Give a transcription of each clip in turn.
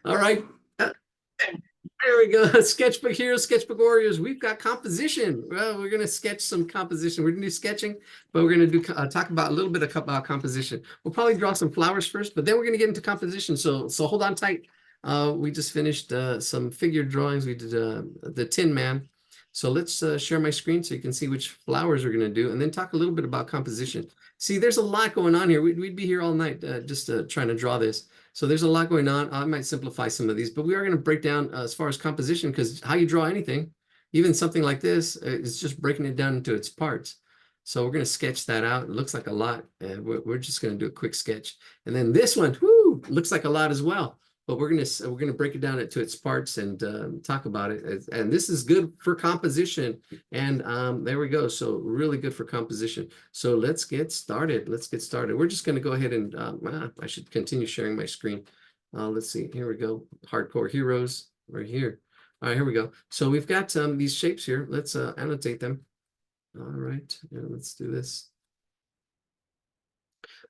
All right. There we go. Sketchbook heroes, sketchbook warriors. We've got composition. Well, we're going to sketch some composition. We're going to do sketching, but we're going to do talk about a little bit about composition. We'll probably draw some flowers first, but then we're going to get into composition. So hold on tight. We just finished some figure drawings. We did the Tin Man. So let's share my screen so you can see which flowers we're going to do, and then talk a little bit about composition. See, there's a lot going on here. We'd be here all night just trying to draw this. So there's a lot going on. I might simplify some of these, but we are going to break down as far as composition, because how you draw anything, even something like this, is just breaking it down into its parts. So we're going to sketch that out. It looks like a lot, and we're just going to do a quick sketch. And then this one, whoo, looks like a lot as well. But we're gonna break it down into its parts and talk about it. And this is good for composition. And there we go. So really good for composition. So let's get started. Let's get started. We're just going to go ahead and I should continue sharing my screen. Let's see. Here we go. Hardcore heroes right here. All right, here we go. So we've got these shapes here. Let's annotate them. All right. Yeah, let's do this.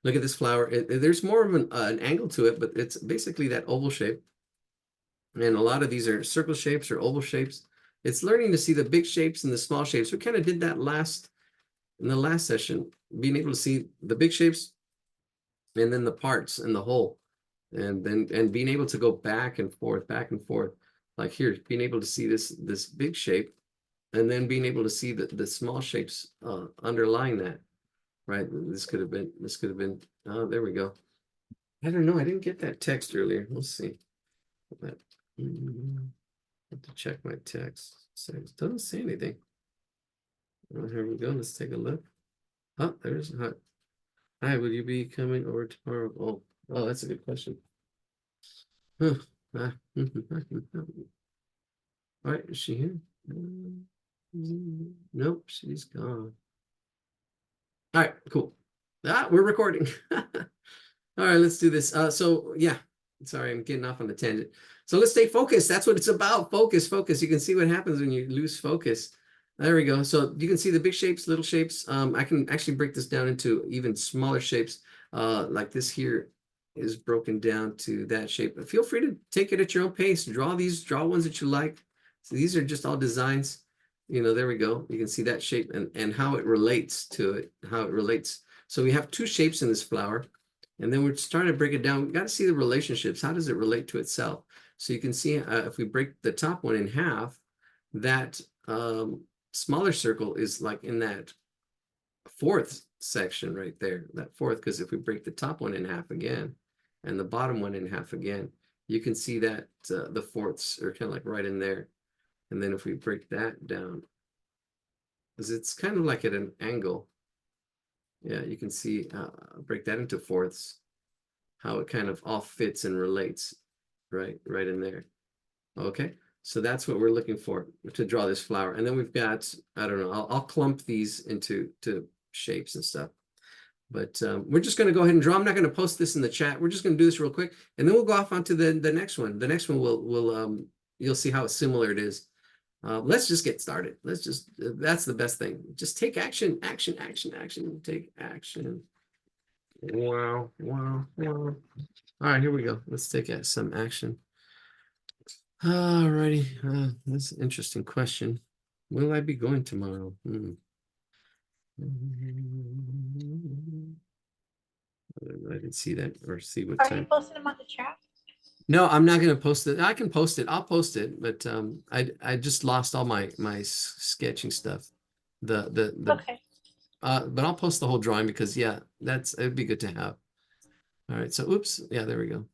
Look at this flower. There's more of an angle to it, but it's basically that oval shape. And a lot of these are circle shapes or oval shapes. It's learning to see the big shapes and the small shapes. We kind of did that in the last session, being able to see the big shapes and then the parts and the whole. And being able to go back and forth, like here, being able to see this big shape, and then being able to see the small shapes underlying that. Right, this could have been, oh, there we go. I don't know, I didn't get that text earlier. Let's see. Have to check my text. It doesn't say anything. Oh, here we go, let's take a look. Oh, there's, hi, will you be coming over tomorrow? Oh, that's a good question. Huh. All right, is she here? Nope, she's gone. All right, cool. We're recording. All right, let's do this. So yeah, sorry, I'm getting off on a tangent. So let's stay focused. That's what it's about. Focus. You can see what happens when you lose focus. There we go. So you can see the big shapes, little shapes. I can actually break this down into even smaller shapes. Like this here is broken down to that shape. But feel free to take it at your own pace. Draw ones that you like. So these are just all designs. There we go. You can see that shape and how it relates to it, So we have two shapes in this flower, and then we're starting to break it down. We got to see the relationships. How does it relate to itself? So you can see if we break the top one in half, that smaller circle is like in that fourth section right there, that fourth, because if we break the top one in half again and the bottom one in half again, you can see that the fourths are kind of like right in there. And then if we break that down, because it's kind of like at an angle. Yeah, you can see, break that into fourths, how it kind of all fits and relates right in there. Okay, so that's what we're looking for to draw this flower. And then we've got, I don't know, I'll clump these into shapes and stuff. But we're just going to go ahead and draw. I'm not going to post this in the chat. We're just going to do this real quick, and then we'll go off onto the next one. The next one will you'll see how similar it is. Let's just get started. That's the best thing. Just take action, take action. Wow. All right, here we go. Let's take some action. All righty. That's an interesting question. Will I be going tomorrow? I didn't see that or see what time. Are you posting them on the chat? No, I'm not going to post it. I can post it. I'll post it, but I just lost all my sketching stuff. Okay. But I'll post the whole drawing because it'd be good to have. All right. So oops. Yeah, there we go.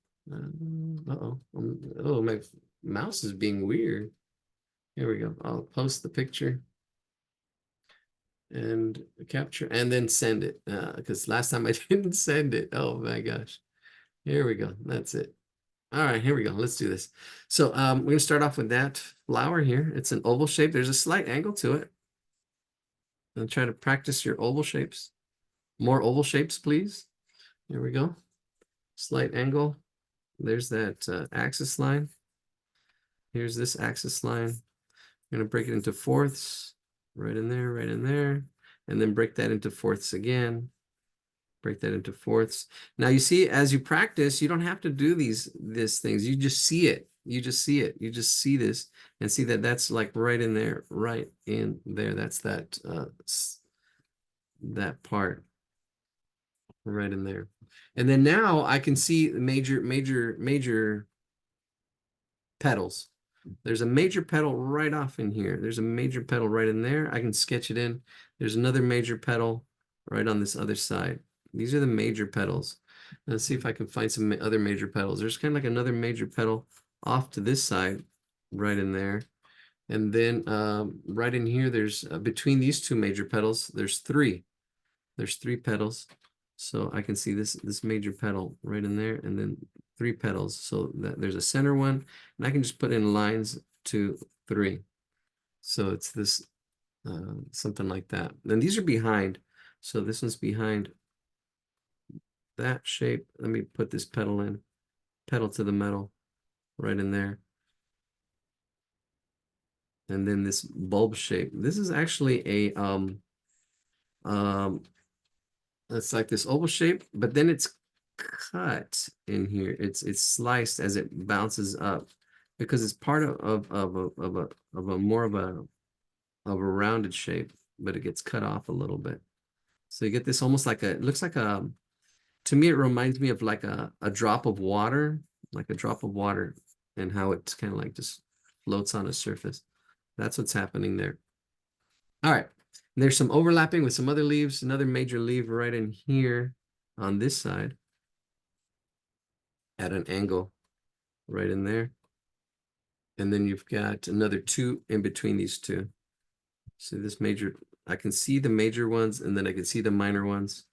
Oh, my mouse is being weird. Here we go. I'll post the picture and capture and then send it because last time I didn't send it. Oh my gosh. Here we go. That's it. All right, here we go. Let's do this. So we're going to start off with that flower here. It's an oval shape. There's a slight angle to it. And try to practice your oval shapes. More oval shapes, please. Here we go. Slight angle. There's that axis line. Here's this axis line. I'm going to break it into fourths. Right in there. And then break that into fourths again. break that into fourths. Now you see, as you practice, you don't have to do these things. You just see it. You just see it. You just see this and see that that's like right in there, right in there. That's that that part right in there. And then now I can see the major petals. There's a major petal right off in here. There's a major petal right in there. I can sketch it in. There's another major petal right on this other side. These are the major petals. Let's see if I can find some other major petals. There's kind of like another major petal off to this side, right in there. And then right in here, there's between these two major petals, there's three. There's three petals. So I can see this major petal right in there, and then three petals. So that there's a center one, and I can just put in lines 2, 3. So it's this something like that. And these are behind. So this one's behind that shape. Let me put this petal in, petal to the metal, right in there. And then this bulb shape. This is actually a it's like this oval shape, but then it's cut in here. It's sliced as it bounces up because it's part of a more of a rounded shape, but it gets cut off a little bit. So you get this almost like it looks like to me, it reminds me of like a drop of water, and how it's kind of like just floats on a surface. That's what's happening there. All right. There's some overlapping with some other leaves, another major leaf right in here on this side at an angle right in there. And then you've got another 2 in between these two. So this major, I can see the major ones, and then I can see the minor ones.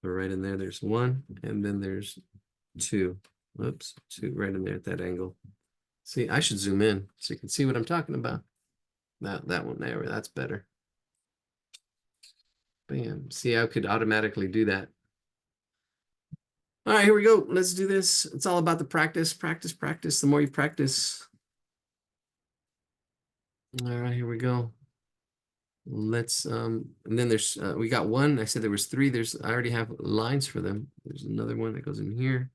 But right in there, there's 1, and then there's 2. Oops, 2 right in there at that angle. See, I should zoom in so you can see what I'm talking about. That one there, that's better. Bam. See, I could automatically do that. All right, here we go. Let's do this. It's all about the practice, practice, practice. The more you practice. All right, here we go. Let's and then there's we got 1. I said there was 3. I already have lines for them. There's another one that goes in here.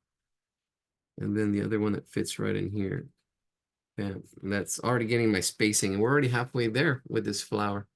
And then the other one that fits right in here. Bam. And that's already getting my spacing, and we're already halfway there with this flower.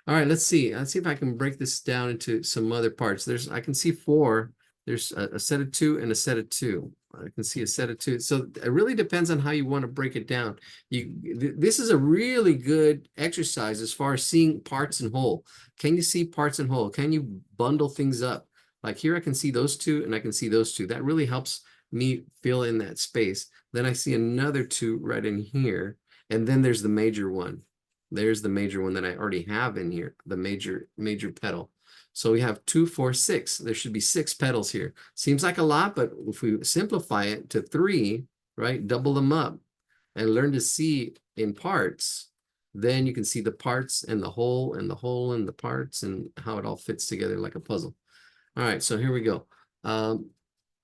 All right, let's see. Let's see if I can break this down into some other parts. I can see 4. There's a set of 2 and a set of 2. I can see a set of 2. So it really depends on how you want to break it down. This is a really good exercise as far as seeing parts and whole. Can you see parts and whole? Can you bundle things up? Like here, I can see those 2 and I can see those 2. That really helps me fill in that space. Then I see another 2 right in here. And then there's the major one. There's the major one that I already have in here, the major petal. So we have 2, 4, 6. There should be 6 petals here. Seems like a lot, but if we simplify it to 3, right, double them up and learn to see in parts, then you can see the parts and the whole and the whole and the parts and how it all fits together like a puzzle. All right, so here we go. All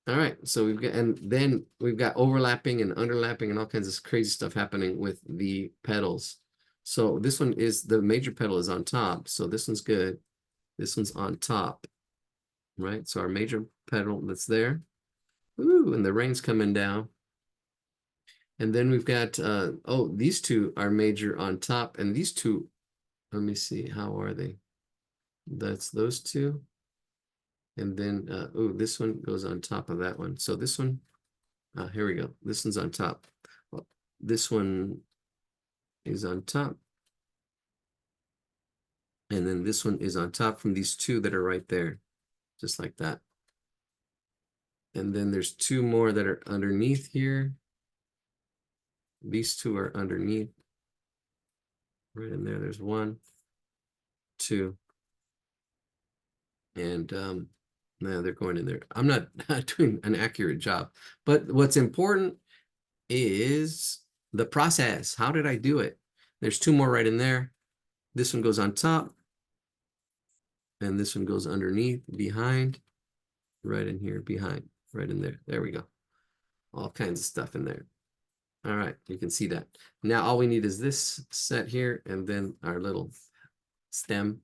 right, so then we've got overlapping and underlapping and all kinds of crazy stuff happening with the petals. So this one is the major petal is on top. So this one's good. This one's on top, right? So our major petal that's there. Ooh, and the rain's coming down. And then we've got, oh, these 2 are major on top. And these 2, let me see, how are they? That's those 2. And then, oh, this one goes on top of that one. So this one, here we go. This one's on top. Well, this one is on top. And then this one is on top from these 2 that are right there, just like that. And then there's 2 more that are underneath here. These 2 are underneath. Right in there, there's 1, 2. And now they're going in there. I'm not doing an accurate job, but what's important is the process. How did I do it? There's 2 more right in there. This one goes on top. And this one goes underneath, behind, right in here, behind, right in there. There we go. All kinds of stuff in there. All right, you can see that. Now all we need is this set here and then our little stem.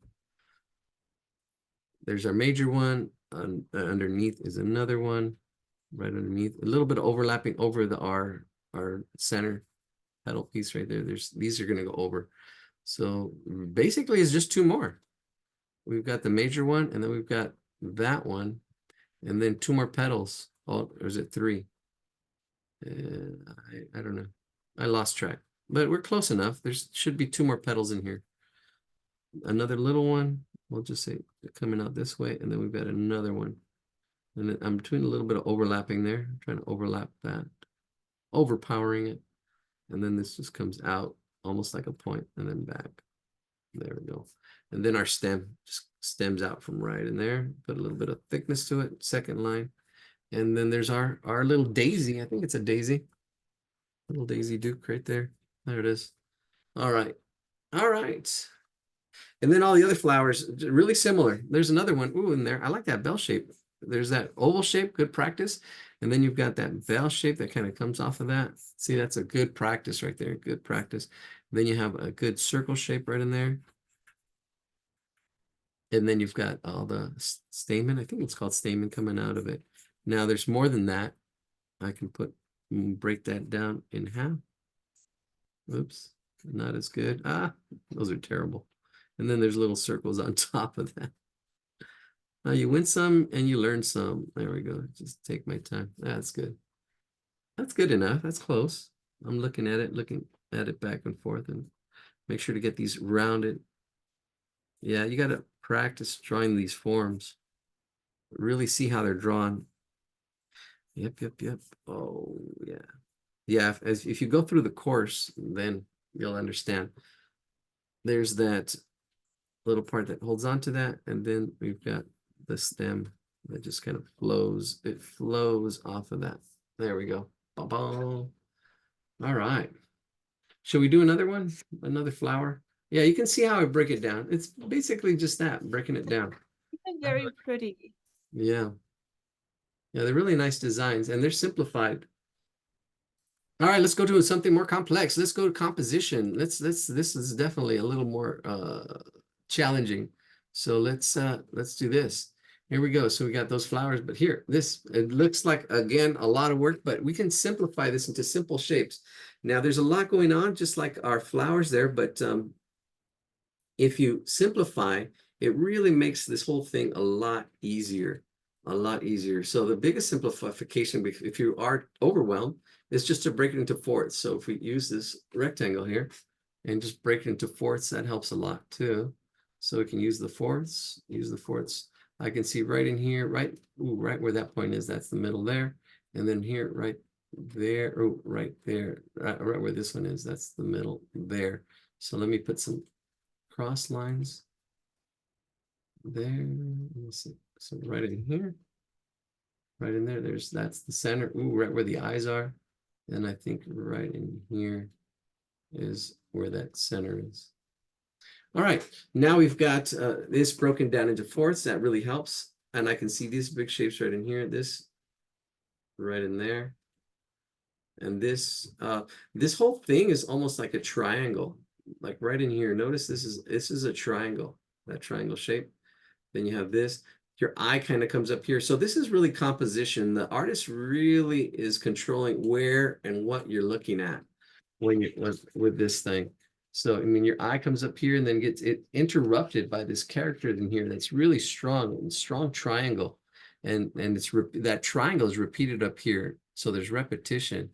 there's our major one. Underneath is another one, right underneath. A little bit of overlapping over the our center petal piece right there. These are going to go over. So basically, it's just two more. We've got the major one, and then we've got that one, and then two more petals. Oh, or is it three? I don't know. I lost track, but we're close enough. There should be two more petals in here. Another little one. We'll just say coming out this way, and then we've got another one. And then I'm doing a little bit of overlapping there. I'm trying to overlap that, overpowering it. And then this just comes out almost like a point and then back. There we go. And then our stem just stems out from right in there. Put a little bit of thickness to it, second line. And then there's our little daisy. I think it's a daisy. Little daisy duke right there. There it is. All right. All right. And then all the other flowers, really similar. There's another one. Ooh, in there. I like that bell shape. There's that oval shape, good practice. And then you've got that bell shape that kind of comes off of that. See, that's a good practice right there. Good practice. Then you have a good circle shape right in there. And then you've got all the stamen. I think it's called stamen coming out of it. Now there's more than that. I can break that down in half. Oops, not as good. Ah, those are terrible. And then there's little circles on top of that. Now you win some and you learn some. There we go. Just take my time. That's good. That's good enough. That's close. I'm looking at it back and forth, and make sure to get these rounded. Yeah, you got to practice drawing these forms. Really see how they're drawn. Yep. Oh, yeah. Yeah, if you go through the course, then you'll understand. There's that little part that holds on to that, and then we've got the stem that just kind of flows. It flows off of that. There we go. Ba-bong. All right. Shall we do another one? Another flower? Yeah, you can see how I break it down. It's basically just that, breaking it down. Very pretty. Yeah. Yeah, they're really nice designs, and they're simplified. All right, let's go to something more complex. Let's go to composition. This is definitely a little more challenging. So let's do this. Here we go. So we got those flowers, but here, it looks like, again, a lot of work, but we can simplify this into simple shapes. Now there's a lot going on, just like our flowers there, but if you simplify, it really makes this whole thing a lot easier, a lot easier. So the biggest simplification, if you are overwhelmed, is just to break it into fourths. So if we use this rectangle here and just break it into fourths, that helps a lot too. So we can use the fourths, I can see right in here, right where that point is, that's the middle there. And then here, right there, oh, right there, right where this one is, that's the middle there. So let me put some cross lines there. Let's see. So right in here, right in there, that's the center. Ooh, right where the eyes are. And I think right in here is where that center is. All right, now we've got this broken down into fourths. That really helps. And I can see these big shapes right in here, this right in there. And this whole thing is almost like a triangle, like right in here. Notice this is a triangle, that triangle shape. Then you have this. Your eye kind of comes up here. So this is really composition. The artist really is controlling where and what you're looking at when you with this thing. So I mean, your eye comes up here and then gets it interrupted by this character in here that's really strong triangle, and it's that triangle is repeated up here. So there's repetition.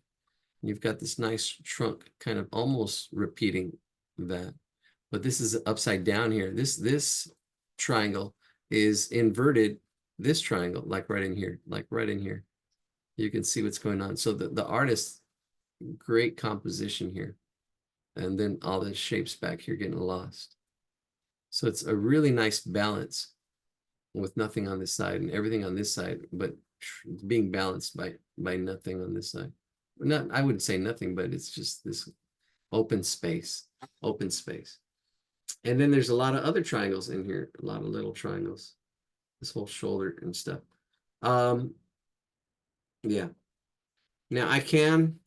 You've got this nice trunk kind of almost repeating that, but this is upside down here. This triangle is inverted. This triangle, like right in here, you can see what's going on. So the artist, great composition here. And then all the shapes back here getting lost. So it's a really nice balance with nothing on this side and everything on this side, but being balanced by nothing on this side. Not, I wouldn't say nothing, but it's just this open space. And then there's a lot of other triangles in here, a lot of little triangles, this whole shoulder and stuff. Yeah. Now I can,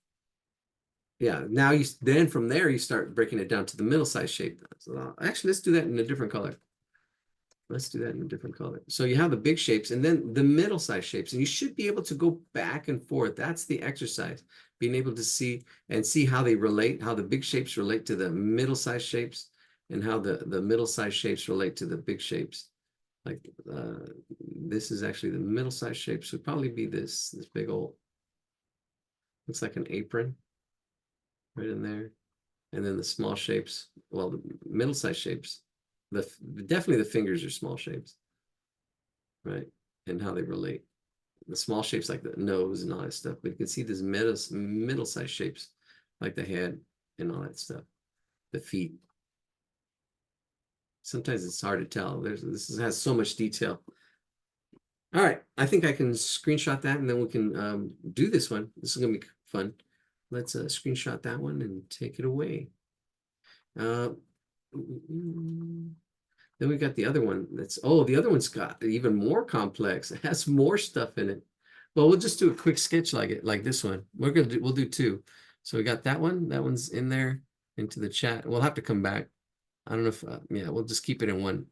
yeah, now then from there you start breaking it down to the middle size shape. So actually, let's do that in a different color. let's do that in a different color. So you have the big shapes and then the middle size shapes, and you should be able to go back and forth. That's the exercise, being able to see how they relate, how the big shapes relate to the middle size shapes, and how the middle size shapes relate to the big shapes. Like this is actually the middle size shape, should probably be this big old, looks like an apron right in there. And then the small shapes, well, the middle size shapes, definitely the fingers are small shapes, right? And how they relate. The small shapes like the nose and all that stuff, but you can see these middle size shapes like the head and all that stuff, the feet. Sometimes it's hard to tell. This has so much detail. All right, I think I can screenshot that and then we can do this one. This is gonna be fun. Let's screenshot that one and take it away. Then we got the other one. The other one's got even more complex. It has more stuff in it. Well, we'll just do a quick sketch like this one. We'll do two. So we got that one. That one's in there into the chat. We'll have to come back. I don't know if yeah, we'll just keep it in one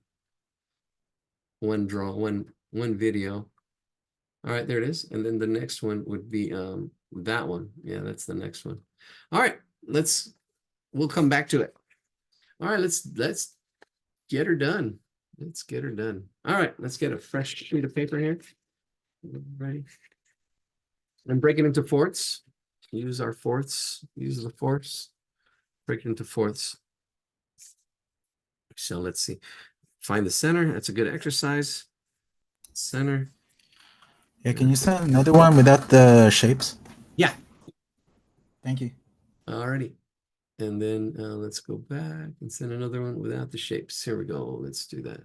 video. All right, there it is. And then the next one would be that one. Yeah, that's the next one. All right, we'll come back to it. All right, let's get her done. Let's get her done. All right, let's get a fresh sheet of paper here. Ready? And break it into fourths. Use our fourths. Use the fourths. Break it into fourths. So let's see. Find the center. That's a good exercise. Center. Yeah, can you send another one without the shapes? Yeah. Thank you. Alrighty. And then let's go back and send another one without the shapes. Here we go. Let's do that.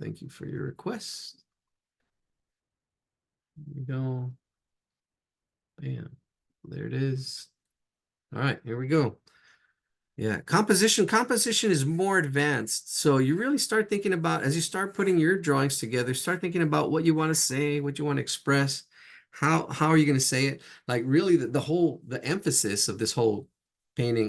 Thank you for your request. Here we go. Bam. There it is. All right, here we go. Yeah, composition is more advanced. So you really start thinking about, as you start putting your drawings together, start thinking about what you want to say, what you want to express, how are you going to say it? Like really the emphasis of this whole painting,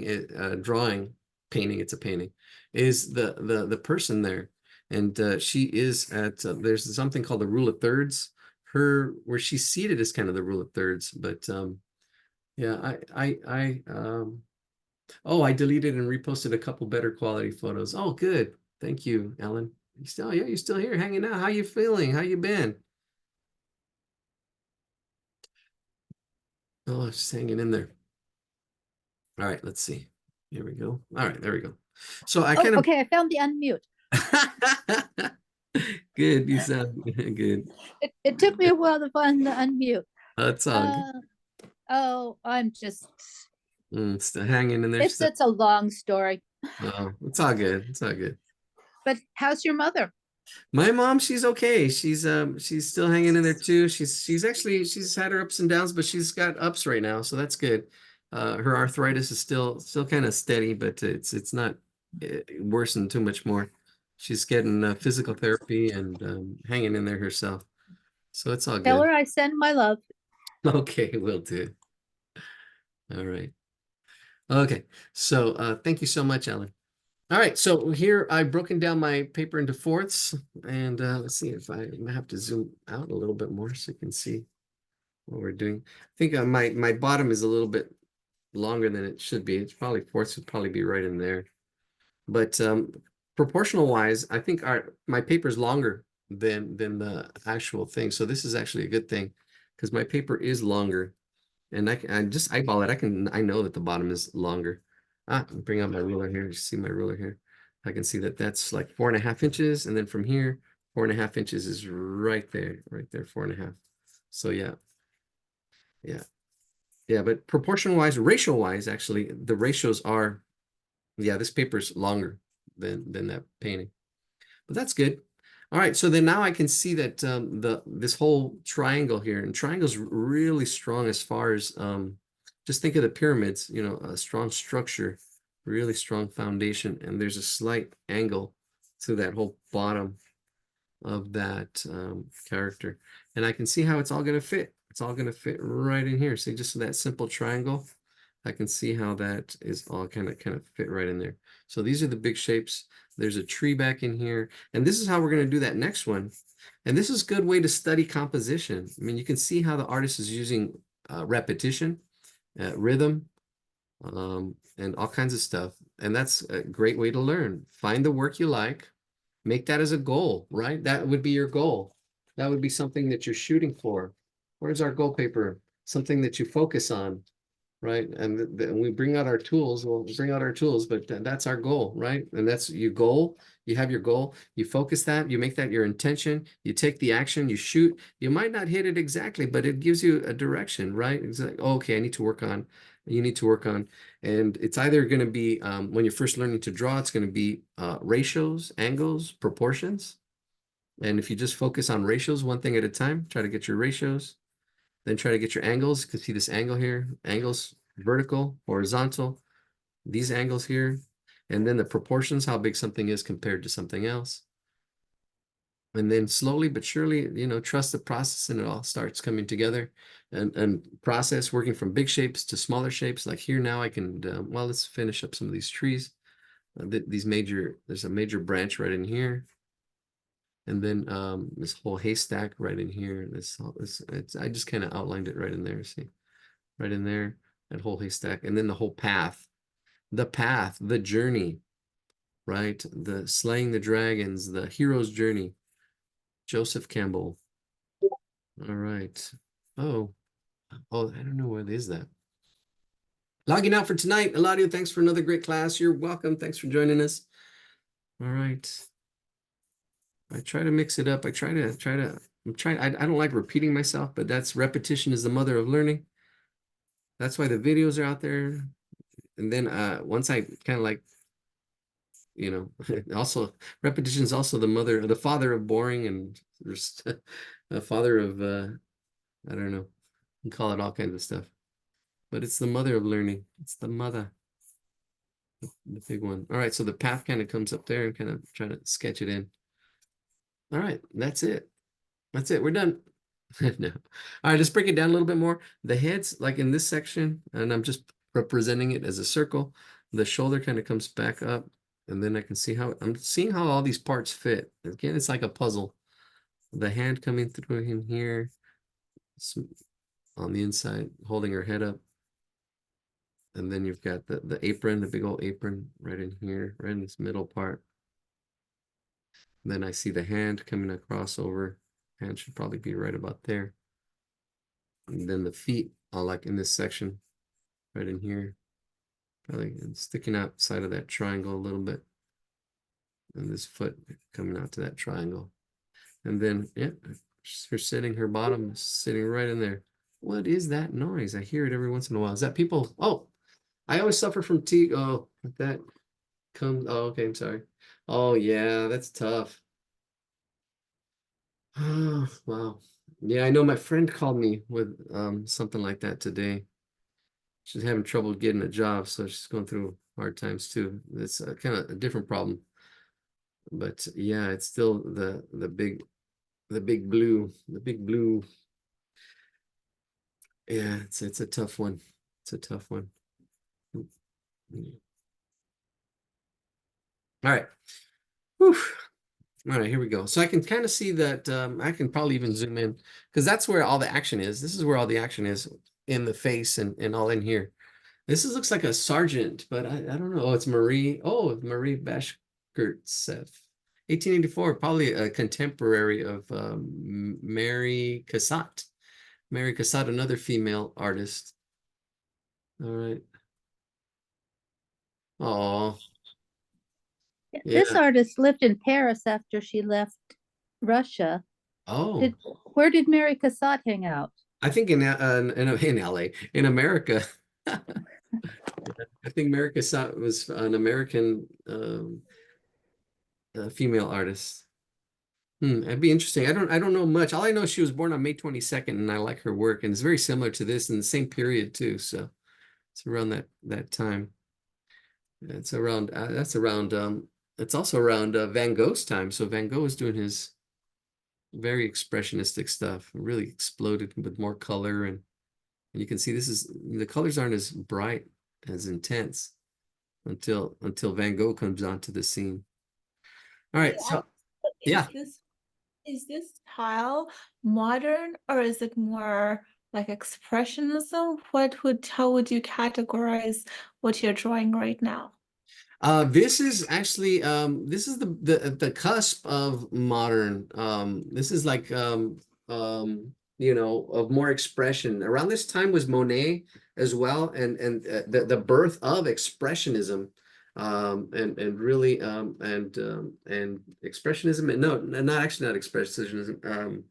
painting, it's a painting, is the person there. And she is at, there's something called the rule of thirds. Where she's seated is kind of the rule of thirds, but yeah, oh, I deleted and reposted a couple better quality photos. Oh, good. Thank you, Ellen. You're still here hanging out. How you feeling? How you been? Oh, just hanging in there. All right, let's see. Here we go. All right, there we go. So I kind of Okay, I found the unmute. good. You sound good. It took me a while to find the unmute. That's all good. Oh, I'm just Still hanging in there. it's a long story. Oh, it's all good. It's all good. But how's your mother? My mom, she's okay. She's still hanging in there too. She's had her ups and downs, but she's got ups right now, so that's good. Her arthritis is still kind of steady, but it's not worsened too much more. She's getting physical therapy and hanging in there herself, so it's all Tell good. her I send my love. Okay, will do. All right. Okay, so thank you so much, Ellen. All right, so here I've broken down my paper into fourths, and let's see if I have to zoom out a little bit more so you can see what we're doing. I think my bottom is a little bit longer than it should be. It's probably fourths would probably be right in there, but proportional wise, I think my paper is longer than the actual thing. So this is actually a good thing because my paper is longer, and I just eyeball it. I know that the bottom is longer. Bring out my ruler here. You see my ruler here. I can see that that's like 4.5 inches. And then from here, 4.5 inches is right there, 4.5. So yeah. But proportion wise, ratio wise, actually, the ratios are, yeah, this paper's longer than that painting. But that's good. All right, so then now I can see that this whole triangle here, and triangle's really strong as far as just think of the pyramids, a strong structure, really strong foundation, and there's a slight angle to that whole bottom of that character. And I can see how it's all going to fit. It's all going to fit right in here. See, just that simple triangle. I can see how that is all kind of fit right in there. So these are the big shapes. There's a tree back in here. And this is how we're going to do that next one. And this is a good way to study composition. I mean, you can see how the artist is using repetition, rhythm, and all kinds of stuff. And that's a great way to learn. Find the work you like, make that as a goal, right? That would be your goal. That would be something that you're shooting for. Where's our goal paper? Something that you focus on, right? And we bring out our tools. We'll bring out our tools, but that's our goal, right? And that's your goal. You have your goal. You focus that. You make that your intention. You take the action. You shoot. You might not hit it exactly, but it gives you a direction, right? It's like, oh, okay, I need to work on. You need to work on, and it's either going to be when you're first learning to draw, it's going to be ratios, angles, proportions. And if you just focus on ratios one thing at a time, try to get your ratios. Then try to get your angles. You can see this angle here, angles, vertical, horizontal, these angles here, and then the proportions, how big something is compared to something else. And then slowly but surely, you know, trust the process and it all starts coming together and process working from big shapes to smaller shapes. Like here now I can, well, let's finish up some of these trees. There's a major branch right in here. And then this whole haystack right in here. I just kind of outlined it right in there. See, right in there, that whole haystack, and then the whole path, the journey, right? The slaying the dragons, the hero's journey. Joseph Campbell. All right. Oh, I don't know what is that. Logging out for tonight. Eladio, thanks for another great class. You're welcome. Thanks for joining us. All right. I try to mix it up. I don't like repeating myself, but that's repetition is the mother of learning. That's why the videos are out there. And then once I kind of like, you know, also repetition is also the father of boring, and there's a father of I don't know, you can call it all kinds of stuff. But it's the mother of learning. It's the mother, the big one. All right, so the path kind of comes up there and kind of try to sketch it in. All right, that's it. That's it. We're done. No. All right, let's break it down a little bit more. The head's like in this section, and I'm just representing it as a circle. The shoulder kind of comes back up, and then I can see how I'm seeing how all these parts fit. Again, it's like a puzzle. The hand coming through in here, on the inside, holding her head up. And then you've got the apron, the big old apron right in here, right in this middle part. Then I see the hand coming across over. Hand should probably be right about there. And then the feet are like in this section, right in here. Probably sticking outside of that triangle a little bit. And this foot coming out to that triangle. And then, yeah, her sitting, her bottom is sitting right in there. What is that noise? I hear it every once in a while. Is that people? Oh, I always suffer from T. Oh, that comes. Oh, okay, I'm sorry. Oh, yeah, that's tough. Oh, wow. Yeah, I know my friend called me with something like that today. She's having trouble getting a job, so she's going through hard times too. It's kind of a different problem. But yeah, it's still the big blue. Yeah, it's a tough one. It's a tough one. All right. Whew. All right, here we go. So I can kind of see that I can probably even zoom in because that's where all the action is. This is where all the action is in the face and all in here. Looks like a sergeant, but I don't know. Oh, it's Marie. Oh, Marie Bashkirtseff. 1884, probably a contemporary of Mary Cassatt. Mary Cassatt, another female artist. All right. Oh, This yeah. artist lived in Paris after she left Russia. Oh, Where did Mary Cassatt hang out? I think in LA, in America. I think Mary Cassatt was an American female artist. It'd be interesting. I don't know much. All I know is she was born on May 22nd, and I like her work, and it's very similar to this in the same period too. So it's around that time. It's around that's around it's also around Van Gogh's time. So Van Gogh was doing his very expressionistic stuff, really exploded with more color, and you can see the colors aren't as bright as intense until Van Gogh comes onto the scene. All right, Yeah. so yeah. Is this style modern or is it more like expressionism? How would you categorize what you're drawing right now? This is actually this is the cusp of modern. This is like you know, of more expression. Around this time was Monet as well, and the birth of expressionism, and really and expressionism. And no, not actually not expressionism.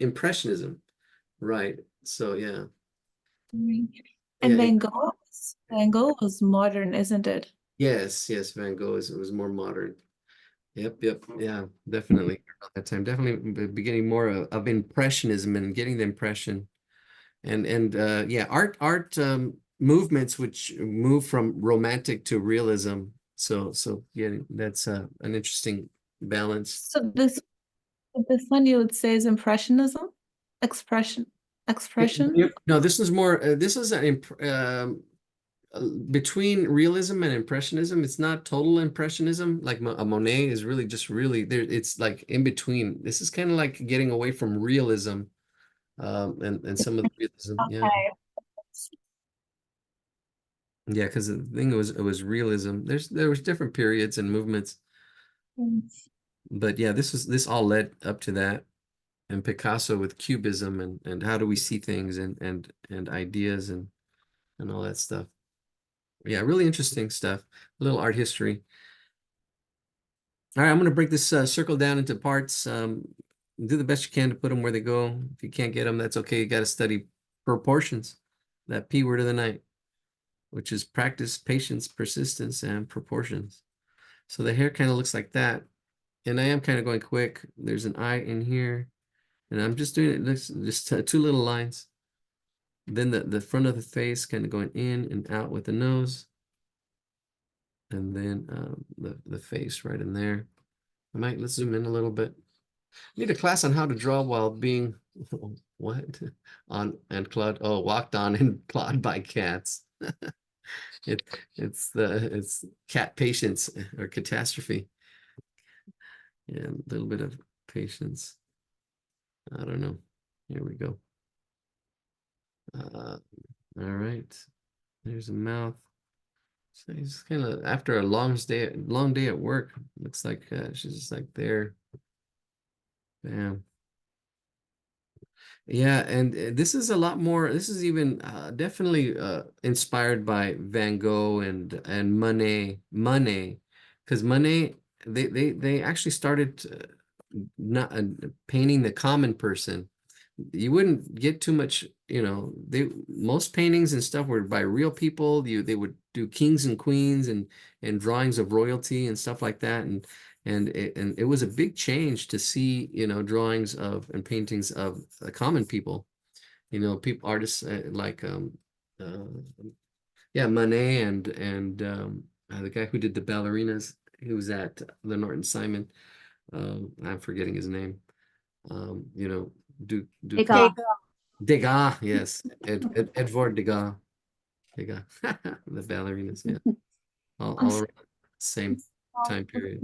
Impressionism. Right. So yeah, Mm. And yeah. Van Gogh was modern, isn't it? Yes, Van Gogh was more modern. Yep, yeah, definitely. Around that time, definitely beginning more of impressionism and getting the impression, and yeah, art movements which move from romantic to realism. So yeah, that's an interesting balance. So this one you would say is impressionism? Expression. Expression? No, this is more. This is an between realism and impressionism. It's not total impressionism. Like a Monet is really just really there. It's like in between. This is kind of like getting away from realism, and some of the realism. Yeah, Okay. yeah. Because the thing was, it was realism. There was different periods and movements, but yeah, this all led up to that. And Picasso with Cubism and how do we see things and ideas and all that stuff. Yeah, really interesting stuff. A little art history. All right, I'm going to break this circle down into parts. Do the best you can to put them where they go. If you can't get them, that's okay. You got to study proportions, that P word of the night, which is practice, patience, persistence, and proportions. So the hair kind of looks like that. And I am kind of going quick. There's an eye in here. And I'm just doing it, just two little lines. Then the front of the face kind of going in and out with the nose. And then the face right in there. Let's zoom in a little bit. Need a class on how to draw while being what on and clawed walked on and clawed by cats. It's cat patience or catastrophe. Yeah, a little bit of patience. I don't know. Here we go. All right. There's a mouth. So he's kind of after a long day at work. Looks like she's just like there. Bam. Yeah, and this is a lot more. This is even definitely inspired by Van Gogh and Monet, because Monet they actually started not painting the common person. You wouldn't get too much, you know. Most paintings and stuff were by real people. They would do kings and queens and drawings of royalty and stuff like that, and it was a big change to see, you know, drawings of and paintings of common people, you know, people, artists like uh, yeah, Monet and the guy who did the ballerinas, who was at the Norton Simon. I'm forgetting his name. You know, Degas. Degas, yes, Edvard Degas, the ballerinas, yeah, all around the same time period.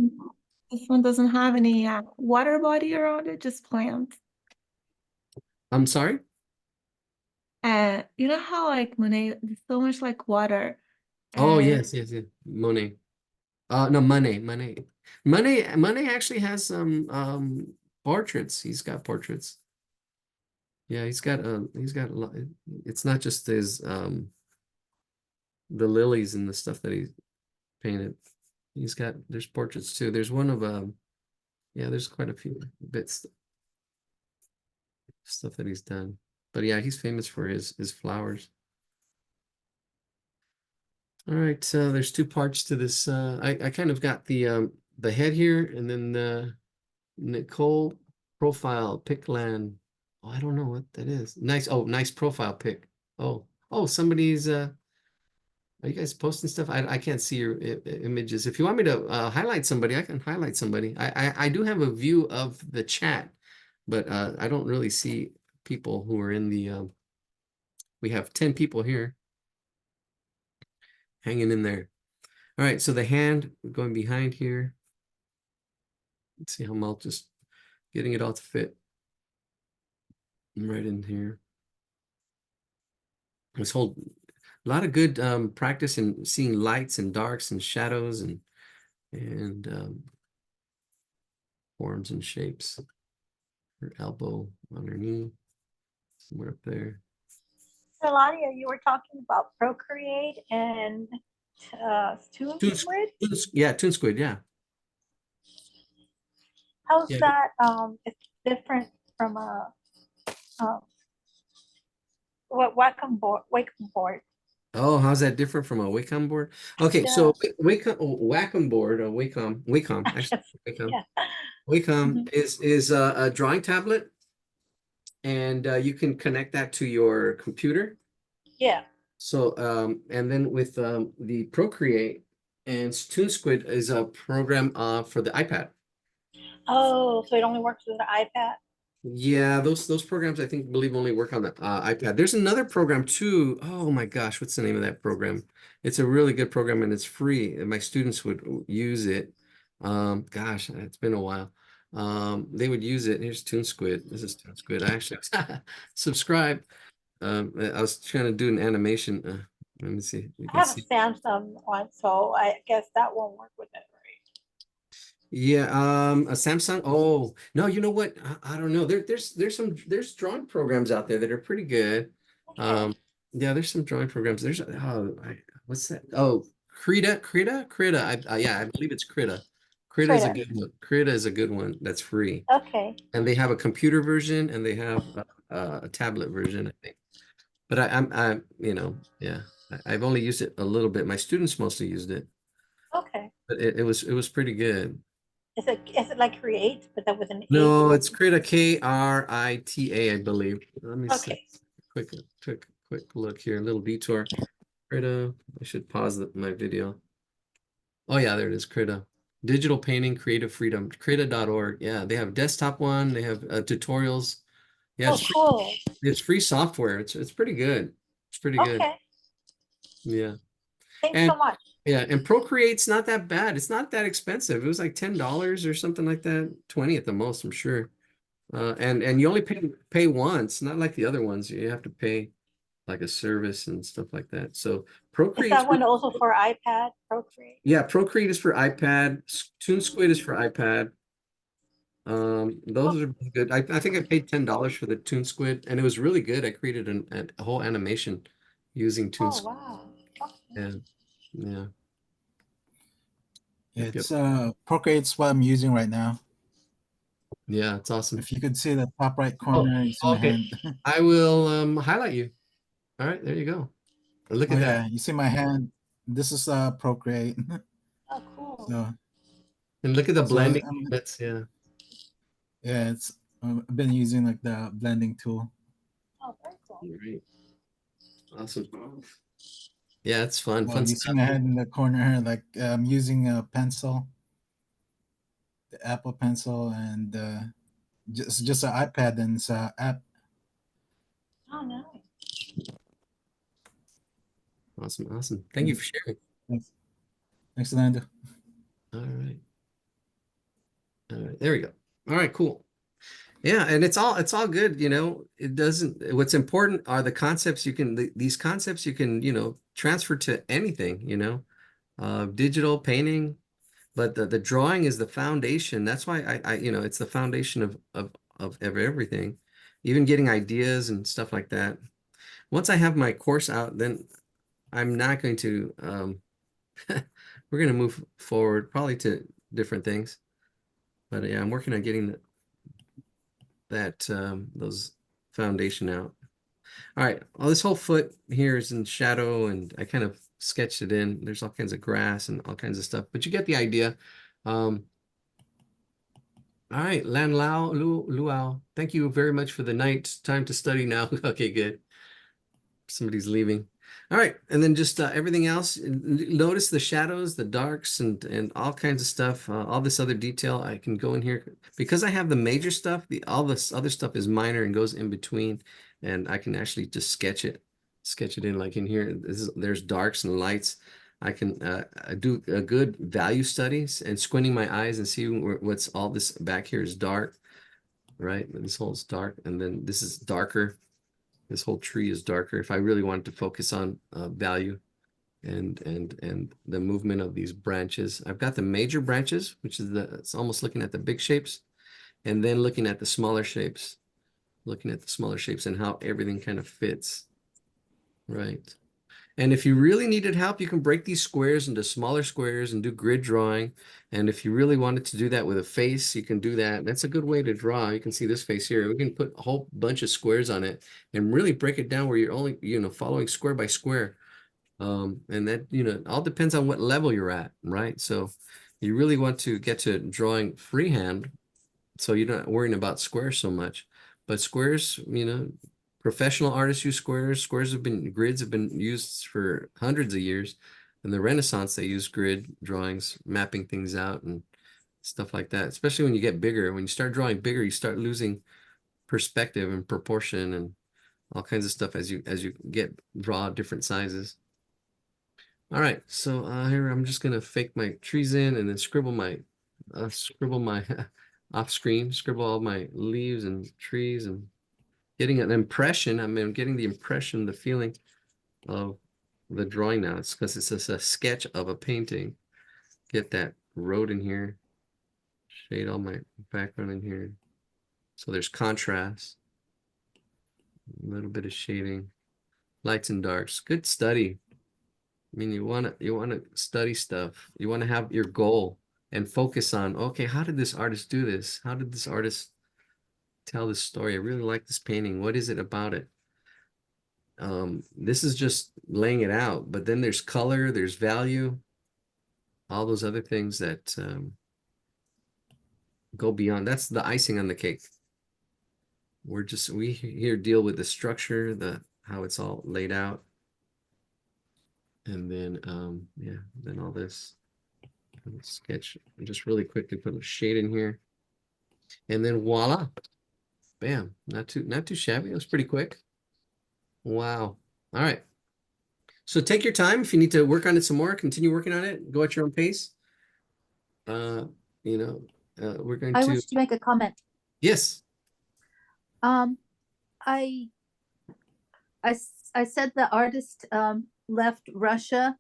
This one doesn't have any water body around it, just plants. I'm sorry. You know how like Monet, there's so much like water, Oh and yes. Monet. No, Monet actually has some portraits. He's got portraits. Yeah, he's got a lot. It's not just his the lilies and the stuff that he painted. There's portraits too. There's one of yeah, there's quite a few bits stuff that he's done. But yeah, he's famous for his flowers. All right, so there's two parts to this. I kind of got the head here, and then the Nicole profile pic land. Oh, I don't know what that is. Nice. Oh, nice profile pic. Oh, somebody's are you guys posting stuff? I can't see your images. If you want me to highlight somebody, I can highlight somebody. I do have a view of the chat, but I don't really see people who are in the We have 10 people here hanging in there. All right, so the hand going behind here. Let's see how I'm all just getting it all to fit right in here. This whole a lot of good practice in seeing lights and darks and shadows and forms and shapes. Her elbow on her knee, somewhere up there. Claudia, you were talking about Procreate and Toon Toon Squid. Yeah, Toon Squid, yeah. How's Yeah. that? It's different from a Wacom board. Oh, how's that different from a Wacom board? Okay, so Wacom board, or Wacom, actually, Wacom. Yeah. Wacom is a drawing tablet, and you can connect that to your computer. Yeah. So, and then with the Procreate and Toon Squid is a program for the iPad. Oh, so it only works with the iPad. Yeah, those programs I believe only work on the iPad. There's another program too. Oh my gosh, what's the name of that program? It's a really good program and it's free, and my students would use it. Gosh, it's been a while. They would use it. Here's Toon Squid. This is Toon Squid. I actually subscribe. I was trying to do an animation. Let me see. You I can have a see. Samsung one, so I guess that won't work with it, right? Yeah, a Samsung. Oh, no, you know what? I don't know. There's drawing programs out there that are pretty good. Okay. Yeah, there's some drawing programs. There's what's that? Oh, Krita. Yeah, I believe it's Krita. Krita is a Krita. good one. Krita is a good one that's free. Okay. And they have a computer version and they have a tablet version, I think. But I'm yeah, I've only used it a little bit. My students mostly used it, Okay. but it was pretty good. Is it like Create, but that with an No, E? it's Krita, Krita, I believe. Let me see. Okay. Quick look here. A little detour. Krita. I should pause my video. Oh yeah, there it is. Krita. Digital painting, creative freedom. Krita.org. Yeah, they have desktop one. They have tutorials. Yeah, Oh, cool. it's free software. It's pretty good. It's pretty good. Okay. Yeah. Thanks And so much. yeah, and Procreate's not that bad. It's not that expensive. It was like $10 or something like that. 20 at the most, I'm sure. And you only pay once, not like the other ones. You have to pay like a service and stuff like that. So Is Procreate, that one also for iPad, Procreate? yeah, Procreate is for iPad. Toon Squid is for iPad. Those are good. I think I paid $10 for the Toon Squid, and it was really good. I created a whole animation using Toon Oh, Squid. wow. Okay. Yeah, yeah. Yep, It's Procreate's what I'm using right now. yeah, it's awesome. If you could see the top right Oh, corner, you see my okay. hand. I will highlight you. All right, there you go. Look Oh at yeah, that. you see my hand. This is Procreate. Oh, cool. So And look at the So, blending um, limits. Yeah. yeah, it's I've been using like the blending tool. Oh, very cool. Great. Awesome. Yeah, it's fun. So Fun you see stuff. my hand in the corner, like I'm using a pencil, the Apple Pencil, and just an iPad and it's a app. Oh, nice. Awesome. Awesome. Thank you for sharing. Thanks, thanks, Lando. All right. All right. There we go. All right, cool. Yeah, and it's all good, It doesn't, what's important are the concepts these concepts you can, transfer to anything, digital painting, but the drawing is the foundation. That's why it's the foundation of everything, even getting ideas and stuff like that. Once I have my course out, then I'm not going to we're going to move forward probably to different things. But yeah, I'm working on getting those foundation out. All right, well, this whole foot here is in shadow, and I kind of sketched it in. There's all kinds of grass and all kinds of stuff, but you get the idea. All right, Lan Lao, Luau, thank you very much for the night. Time to study now. Okay, good. Somebody's leaving. All right, and then just everything else. Notice the shadows, the darks, and all kinds of stuff. All this other detail, I can go in here because I have the major stuff. All this other stuff is minor and goes in between, and I can actually just sketch it sketch it in like in here. There's darks and lights. I can I do a good value studies and squinting my eyes and see what's all this back here is dark, right? This whole is dark, and then this is darker. This whole tree is darker. If I really wanted to focus on value and the movement of these branches, I've got the major branches, which is it's almost looking at the big shapes, and then looking at the smaller shapes, and how everything kind of fits, right? And if you really needed help, you can break these squares into smaller squares and do grid drawing. And if you really wanted to do that with a face, you can do that. That's a good way to draw. You can see this face here. We can put a whole bunch of squares on it and really break it down where you're only, following square by square. And that, all depends on what level you're at, right? So you really want to get to drawing freehand, so you're not worrying about squares so much. But squares, professional artists use squares. Grids have been used for hundreds of years. In the Renaissance, they used grid drawings, mapping things out and stuff like that. Especially when you get bigger. When you start drawing bigger, you start losing perspective and proportion and all kinds of stuff as you draw different sizes. All right, so here I'm just gonna fake my trees in and then scribble my off screen, scribble all my leaves and trees and getting an impression. I'm getting the impression, the feeling of the drawing now. It's because it's just a sketch of a painting. Get that road in here, shade all my background in here. So there's contrast, a little bit of shading, lights and darks. Good study. I mean, you want to study stuff. You want to have your goal and focus on, okay, how did this artist do this? How did this artist tell this story? I really like this painting. What is it about it? This is just laying it out, but then there's color, there's value, all those other things that go beyond. That's the icing on the cake. We here deal with the structure, how it's all laid out. And then, then all this sketch, just really quickly put a shade in here. And then voila, bam, not too shabby. It was pretty quick. Wow. All right. So take your time. If you need to work on it some more, continue working on it. Go at your own pace. We're going I to. wish to make a comment. Yes. I said the artist left Russia,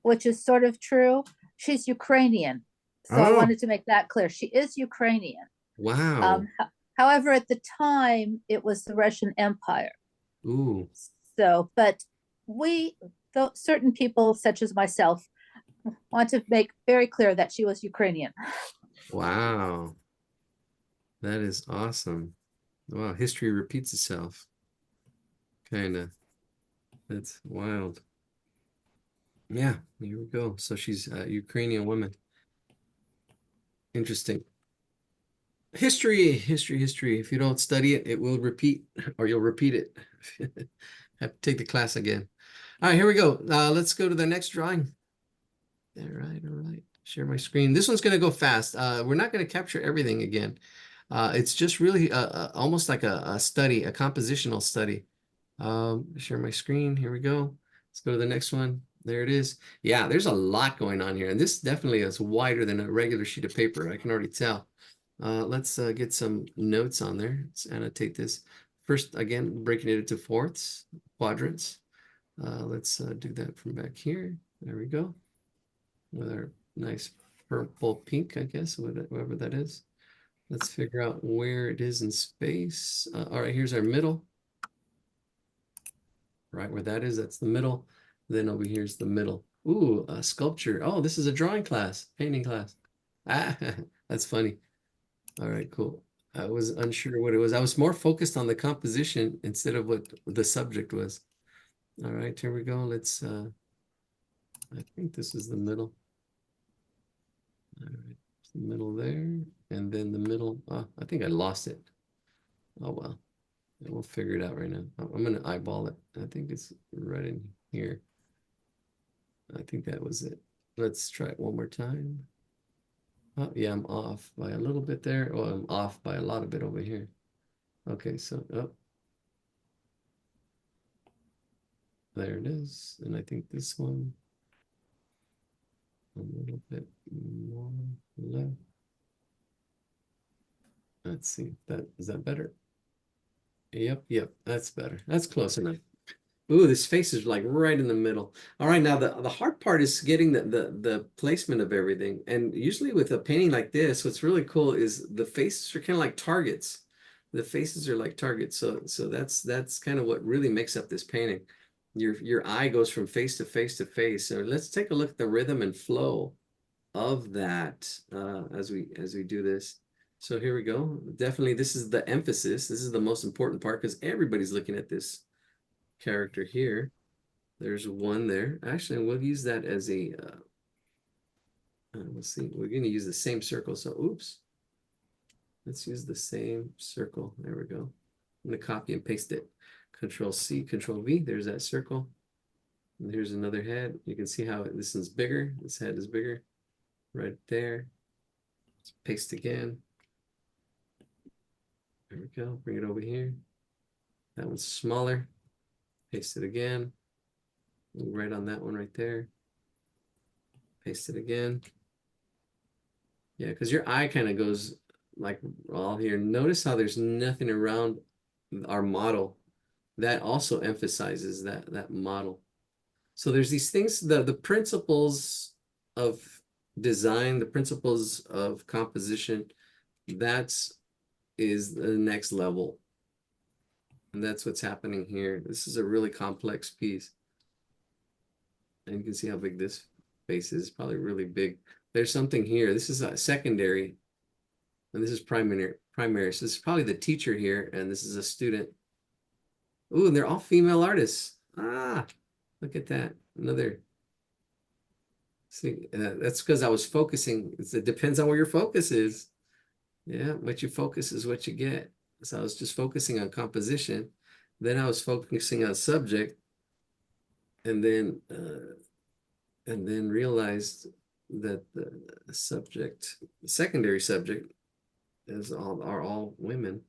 which is sort of true. She's Ukrainian, so I Oh. wanted to make that clear. She is Ukrainian. Wow. However, at the time, it was the Russian Empire. Ooh. So, but certain people, such as myself, want to make very clear that she was Ukrainian. Wow. That is awesome. Wow. History repeats itself. Kind of. That's wild. Yeah, here we go. So she's a Ukrainian woman. Interesting. History. If you don't study it, it will repeat, or you'll repeat it. Have to take the class again. All right, here we go. Let's go to the next drawing. All right. Share my screen. This one's going to go fast. We're not going to capture everything again. It's just really almost like a study, a compositional study. Share my screen. Here we go. Let's go to the next one. There it is. Yeah, there's a lot going on here. And this definitely is wider than a regular sheet of paper. I can already tell. Let's get some notes on there. Let's annotate this. First, again, breaking it into fourths, quadrants. Let's do that from back here. There we go. With our nice purple pink, I guess, whatever that is. Let's figure out where it is in space. All right, here's our middle. Right where that is, that's the middle. Then over here is the middle. Ooh, a sculpture. Oh, this is a drawing class, painting class. Ah, that's funny. All right, cool. I was unsure what it was. I was more focused on the composition instead of what the subject was. All right, here we go. Let's, I think this is the middle. All right, the middle there, and then the middle. Oh, I think I lost it. Oh, well. We'll figure it out right now. I'm going to eyeball it. I think it's right in here. I think that was it. Let's try it one more time. Oh, yeah, I'm off by a little bit there. Oh, I'm off by a lot of bit over here. Okay, so, oh. There it is. And I think this one a little bit more left. Let's see. Is that better? Yep, that's better. That's close enough. Ooh, this face is like right in the middle. All right, now the hard part is getting the placement of everything. And usually with a painting like this, what's really cool is the faces are kind of like targets. The faces are like targets. So that's kind of what really makes up this painting. Your eye goes from face to face to face. So let's take a look at the rhythm and flow of that as we do this. So here we go. Definitely, this is the emphasis. This is the most important part because everybody's looking at this character here. There's one there. Actually, we'll use that as a let's see, we're going to use the same circle. So oops, let's use the same circle. There we go. I'm going to copy and paste it. Control C, Control V. There's that circle. And here's another head. You can see how this one's bigger. This head is bigger right there. Let's paste again. There we go. Bring it over here. That one's smaller. Paste it again. Right on that one right there. Paste it again. Yeah, because your eye kind of goes like all here. Notice how there's nothing around our model. That also emphasizes that model. So there's these things, the principles of design, the principles of composition, is the next level. And that's what's happening here. This is a really complex piece. And you can see how big this face is, probably really big. There's something here. This is a secondary, and this is primary. So this is probably the teacher here, and this is a student. Ooh, and they're all female artists. Ah, look at that. Another. See, that's because I was focusing. It depends on where your focus is. Yeah, what you focus is what you get. So I was just focusing on composition. Then I was focusing on subject, and then realized that the subject, the secondary subject, are all women.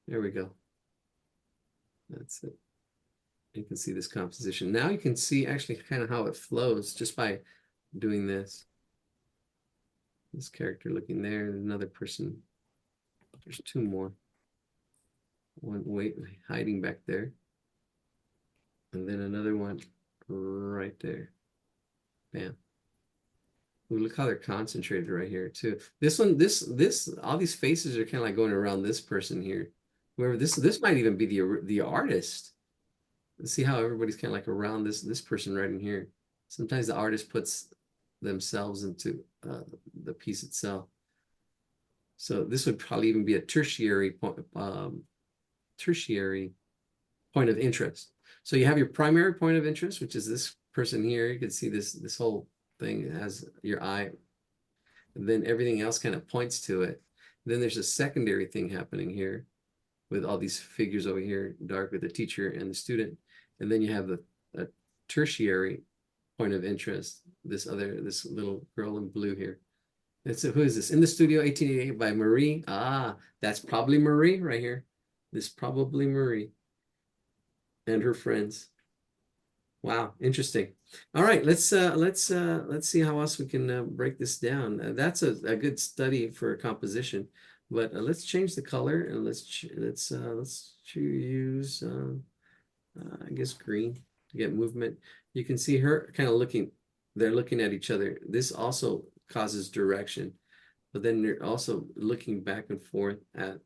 There we go. That's it. You can see this composition. Now you can see actually kind of how it flows just by doing this. This character looking there, another person. There's two more. One hiding back there. And then another one right there. Bam. Ooh, look how they're concentrated right here too. This one, all these faces are kind of like going around this person here. Whoever this might even be the artist. Let's see how everybody's kind of like around this person right in here. Sometimes the artist puts themselves into the piece itself. So this would probably even be a tertiary point of interest. So you have your primary point of interest, which is this person here. You can see this whole thing has your eye, and then everything else kind of points to it. Then there's a secondary thing happening here with all these figures over here, dark with the teacher and the student. And then you have a tertiary point of interest, this little girl in blue here. And so who is this? In the Studio 1888 by Marie. Ah, that's probably Marie right here. This probably Marie and her friends. Wow, interesting. All right, let's see how else we can break this down. That's a good study for composition, but let's change the color and let's use I guess green to get movement. You can see her kind of looking. They're looking at each other. This also causes direction, but then they're also looking back and forth at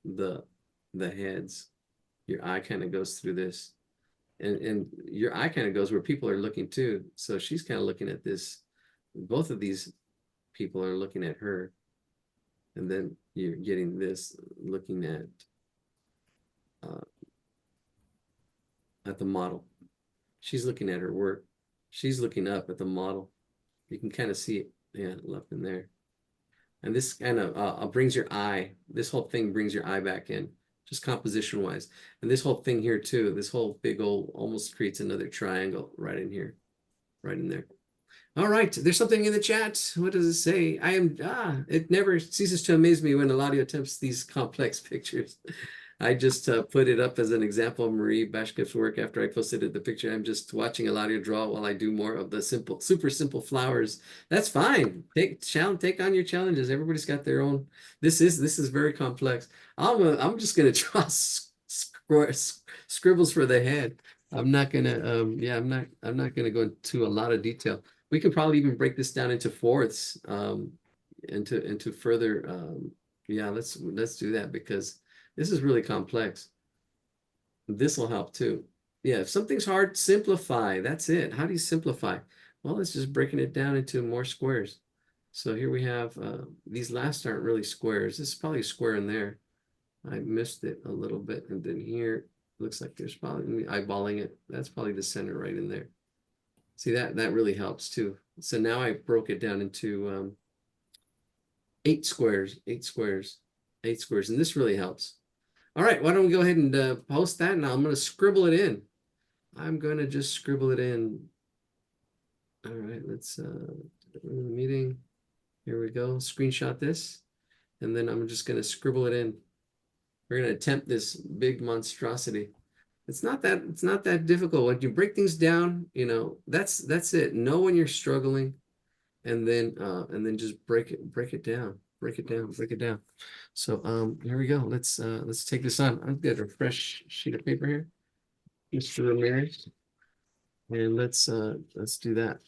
the heads. Your eye kind of goes through this. And your eye kind of goes where people are looking too. So she's kind of looking at this. Both of these people are looking at her. And then you're getting this looking at the model. She's looking at her work. She's looking up at the model. You can kind of see it, yeah, up in there. And this kind of brings your eye. This whole thing brings your eye back in. Just composition wise. And this whole thing here too, this whole big old almost creates another triangle right in here, right in there. All right, there's something in the chat. What does it say? It never ceases to amaze me when Eladio attempts these complex pictures. I just put it up as an example of Marie Bashkev's work after I posted it, the picture. I'm just watching Eladio draw while I do more of the simple, super simple flowers. That's fine. Take on your challenges. Everybody's got their own. This is very complex. I'm just gonna draw scribbles for the head. I'm not gonna I'm not gonna go into a lot of detail. We can probably even break this down into fourths, into further yeah, let's do that because this is really complex. This will help too. Yeah, if something's hard, simplify. That's it. How do you simplify? Well, it's just breaking it down into more squares. So here we have these last aren't really squares. This is probably a square in there. I missed it a little bit, and then here looks like there's probably eyeballing it. That's probably the center right in there. See that really helps too. So now I broke it down into 8 squares, and this really helps. All right, why don't we go ahead and post that? Now I'm going to scribble it in. I'm going to just scribble it in. All right, let's meeting. Here we go. Screenshot this, and then I'm just going to scribble it in. We're going to attempt this big monstrosity. It's not that difficult. When you break things down, you know, that's it. Know when you're struggling, and then just break it down. Break it down. So here we go. Let's take this on. I'll get a fresh sheet of paper here, Mr. Ramirez, and let's do that.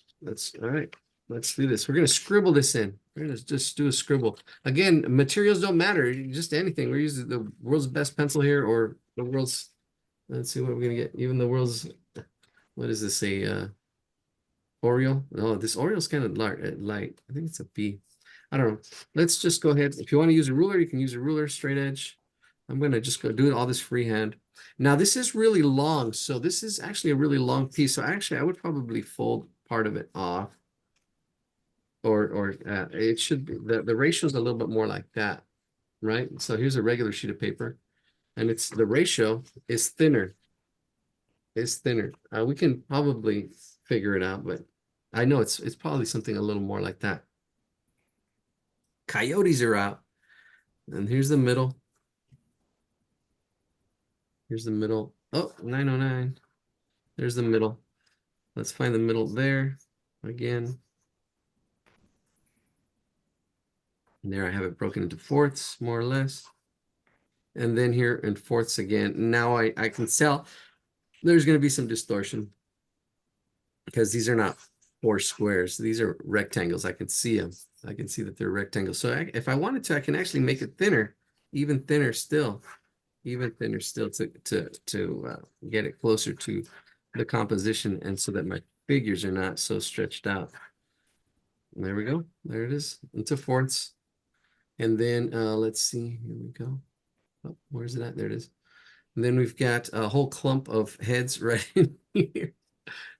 All right. Let's do this. We're gonna scribble this in. We're gonna just do a scribble. Again, materials don't matter. Just anything. We're using the world's best pencil here, or the world's. Let's see what we're gonna get. Even the world's. What does this say? Oreo. Oh, this Oreo is kind of light. I think it's a B. I don't know. Let's just go ahead. If you want to use a ruler, you can use a ruler, straight edge. I'm going to just go do all this freehand. Now, this is really long. So this is actually a really long piece. So actually, I would probably fold part of it off. Or it should be, the ratio is a little bit more like that, right? So here's a regular sheet of paper. And the ratio is thinner. It's thinner. We can probably figure it out, but I know it's probably something a little more like that. Coyotes are out. And here's the middle. Here's the middle. Oh, 909. There's the middle. Let's find the middle there again. And there I have it broken into fourths, more or less. And then here in fourths again. Now I can tell there's going to be some distortion because these are not 4 squares. These are rectangles. I can see them. I can see that they're rectangles. So if I wanted to, I can actually make it thinner, even thinner still to get it closer to the composition, and so that my figures are not so stretched out. And there we go. There it is, into fourths. And then let's see. Here we go. Oh, where's it at? There it is. And then we've got a whole clump of heads right in here.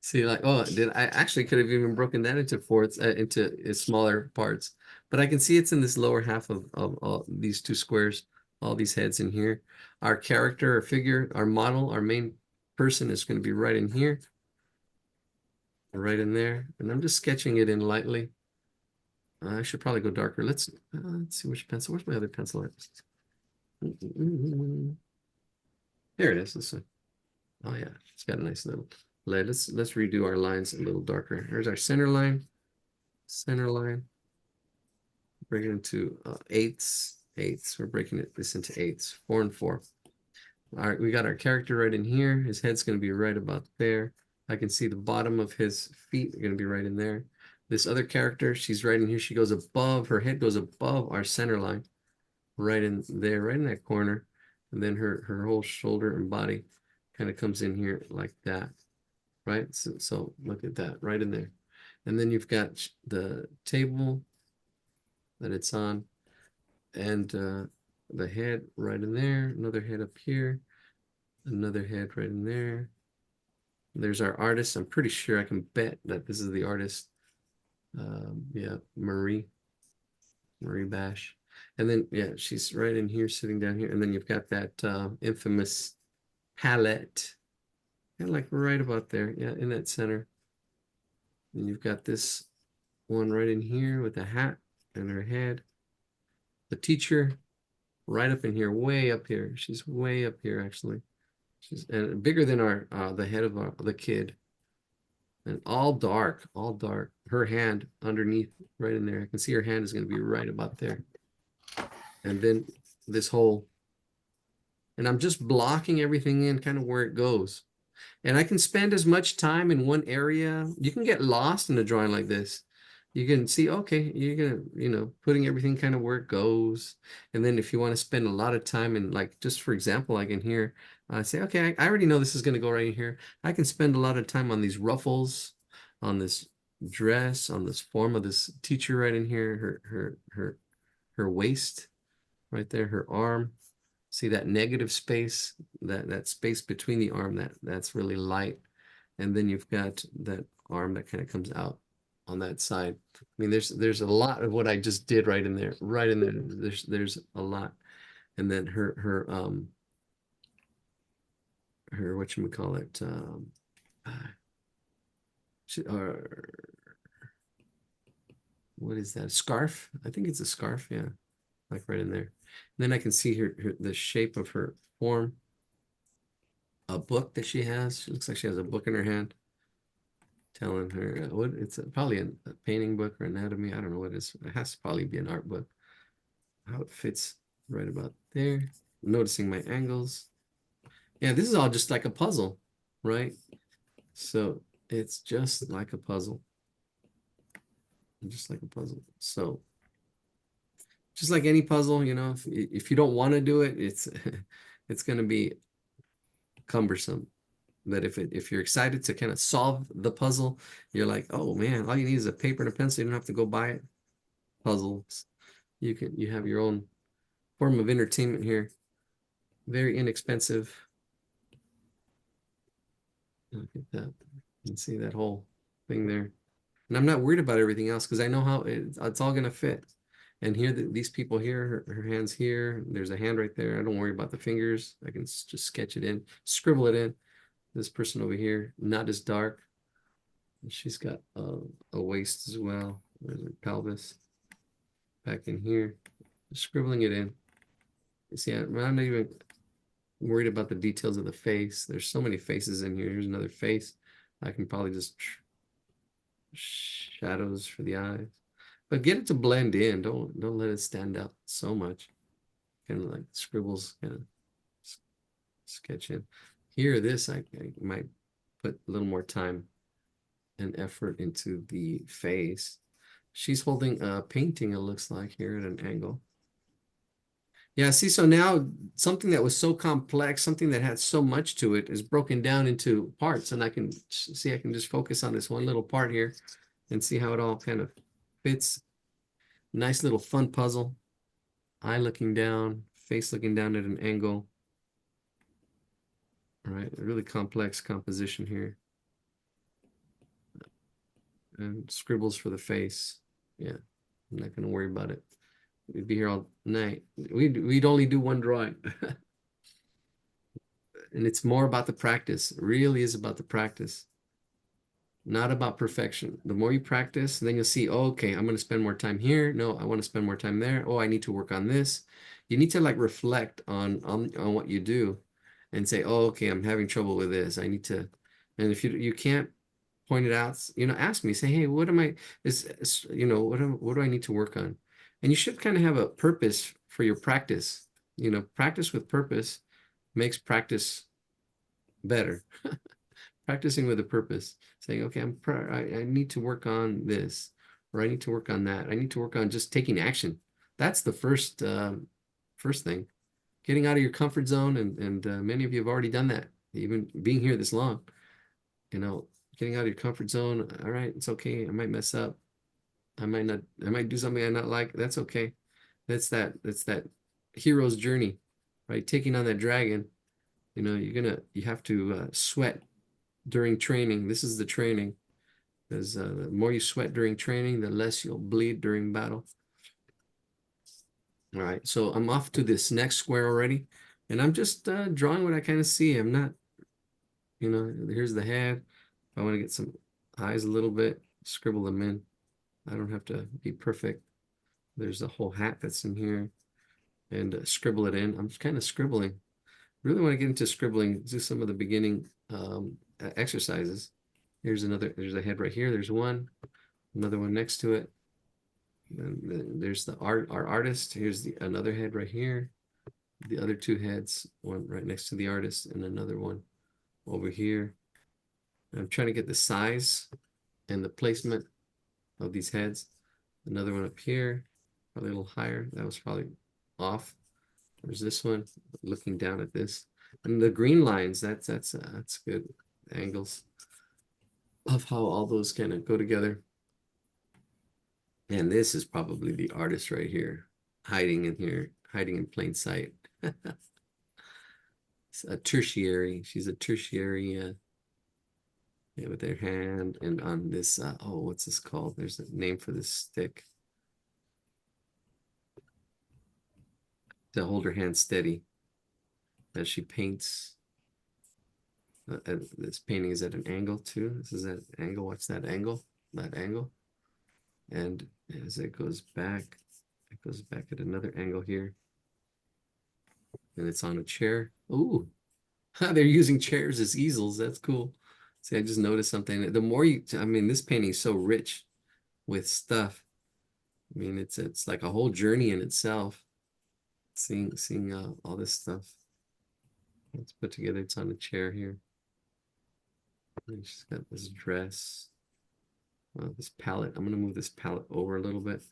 See, like, oh, I actually could have even broken that into fourths, into smaller parts, but I can see it's in this lower half of all these 2 squares, all these heads in here. Our character, our figure, our model, our main person is going to be right in here, right in there. And I'm just sketching it in lightly. I should probably go darker. Let's see which pencil. Where's my other pencil? There it is. This one. Oh yeah, it's got a nice little lead. Let's redo our lines a little darker. Here's our center line. Break it into eighths. We're breaking this into eighths. 4 and 4. All right, we got our character right in here. His head's going to be right about there. I can see the bottom of his feet are going to be right in there. This other character, she's right in here. She goes above, her head goes above our center line, right in there, right in that corner. And then her whole shoulder and body kind of comes in here like that, right? So look at that, right in there. And then you've got the table that it's on, and the head right in there, another head up here, another head right in there. There's our artist. I'm pretty sure I can bet that this is the artist. Yeah, Marie Bash. And then, yeah, she's right in here, sitting down here. And then you've got that infamous palette, kind of like right about there. Yeah, in that center. And you've got this one right in here with a hat and her head. The teacher, right up in here, way up here. She's way up here actually. She's bigger than our the head of the kid. And all dark, all dark. Her hand underneath, right in there. I can see her hand is going to be right about there. And then this whole, and I'm just blocking everything in kind of where it goes. And I can spend as much time in one area. You can get lost in a drawing like this. You can see, okay, you're gonna, you know, putting everything kind of where it goes. And then if you want to spend a lot of time in, like, just for example, like in here, I say, okay, I already know this is gonna go right here. I can spend a lot of time on these ruffles, on this dress, on this form of this teacher right in here, her waist right there, her arm. See that negative space, that space between the arm, that's really light. And then you've got that arm that kind of comes out on that side. I mean, there's a lot of what I just did right in there, right in there. There's a lot. And then her whatchamacallit, what is that? Scarf? I think it's a scarf, yeah. Like right in there. And then I can see the shape of her form. A book that she has. She looks like she has a book in her hand. Telling her what it's probably a painting book or anatomy. I don't know what it is. It has to probably be an art book. How it fits right about there. Noticing my angles. Yeah, this is all just like a puzzle, right? So it's just like a puzzle. Just like a puzzle. So just like any puzzle, you know, if you don't want to do it, it's going to be cumbersome. That if you're excited to kind of solve the puzzle, you're like, oh man, all you need is a paper and a pencil. You don't have to go buy it. Puzzles. You have your own form of entertainment here. Very inexpensive. Look at that. You can see that whole thing there. And I'm not worried about everything else because I know how it's all gonna fit. And here, these people here, her hand's here. There's a hand right there. I don't worry about the fingers. I can just sketch it in, scribble it in. This person over here, not as dark. She's got a waist as well. There's her pelvis. Back in here, scribbling it in. You see, I'm not even worried about the details of the face. There's so many faces in here. Here's another face. I can probably just shadows for the eyes. But get it to blend in. Don't let it stand out so much. Kind of like scribbles, kind of sketch in. Here, this I might put a little more time and effort into the face. She's holding a painting, it looks like, here at an angle. Yeah, see, so now something that was so complex, something that had so much to it is broken down into parts, and I can see I can just focus on this one little part here and see how it all kind of fits. Nice little fun puzzle. Eye looking down, face looking down at an angle. All right, a really complex composition here. And scribbles for the face. Yeah, I'm not going to worry about it. We'd be here all night. We'd only do one drawing. And it's more about the practice. It really is about the practice. Not about perfection. The more you practice, then you'll see, oh, okay, I'm going to spend more time here. No, I want to spend more time there. Oh, I need to work on this. You need to like reflect on what you do and say, oh, okay, I'm having trouble with this. I need to, and if you can't point it out, you know, ask me, say, hey, what am I, you know, what do I need to work on? And you should kind of have a purpose for your practice. You know, practice with purpose makes practice better. Practicing with a purpose, saying, okay, I need to work on this, or I need to work on that. I need to work on just taking action. That's the first thing. Getting out of your comfort zone, and many of you have already done that, even being here this long. You know, getting out of your comfort zone. All right, it's okay. I might mess up. I might do something I not like. That's okay. That's that hero's journey, right? Taking on that dragon. You know, you have to sweat during training. This is the training. Because the more you sweat during training, the less you'll bleed during battle. All right, so I'm off to this next square already. And I'm just drawing what I kind of see. I'm not, you know, here's the head. If I want to get some eyes a little bit, scribble them in. I don't have to be perfect. There's a whole hat that's in here. and scribble it in. I'm just kind of scribbling. Really want to get into scribbling, do some of the beginning exercises. There's a head right here. There's one, another one next to it. And then there's our artist. Here's another head right here. The other two heads, one right next to the artist and another one over here. I'm trying to get the size and the placement of these heads. Another one up here, probably a little higher. That was probably off. There's this one looking down at this. And the green lines, that's good angles of how all those kind of go together. And this is probably the artist right here, hiding in here, hiding in plain sight. It's a tertiary. She's a tertiary with their hand and on this oh, what's this called? There's a name for this stick. To hold her hand steady as she paints. This painting is at an angle too. This is at an angle. What's that angle? That angle. And as it goes back at another angle here. And it's on a chair. Ooh, they're using chairs as easels. That's cool. See, I just noticed something. The more I mean, this painting is so rich with stuff. I mean, it's like a whole journey in itself. Seeing all this stuff. Let's put together. It's on a chair here. And she's got this dress. This palette. I'm gonna move this palette over a little bit.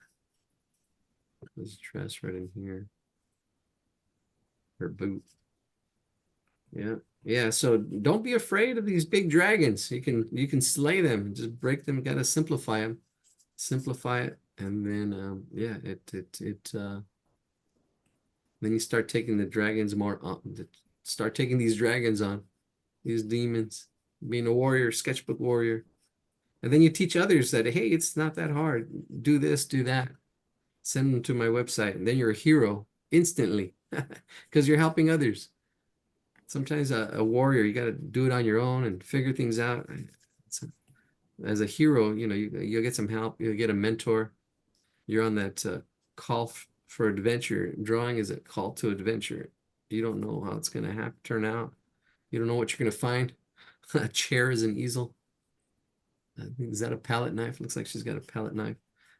This dress right in here. Her boot. Yeah. Yeah. So don't be afraid of these big dragons. You can slay them. Just break them. Gotta simplify them. Simplify it, and then yeah, then you start taking the dragons more on. Start taking these dragons on, these demons. Being a warrior, sketchbook warrior. And then you teach others that, hey, it's not that hard. Do this, do that. Send them to my website. And then you're a hero instantly because you're helping others. Sometimes a warrior, you got to do it on your own and figure things out. As a hero, you know, you'll get some help. You'll get a mentor. You're on that call for adventure. Drawing is a call to adventure. You don't know how it's going to turn out. You don't know what you're going to find. A chair is an easel. Is that a palette knife? Looks like she's got a palette knife.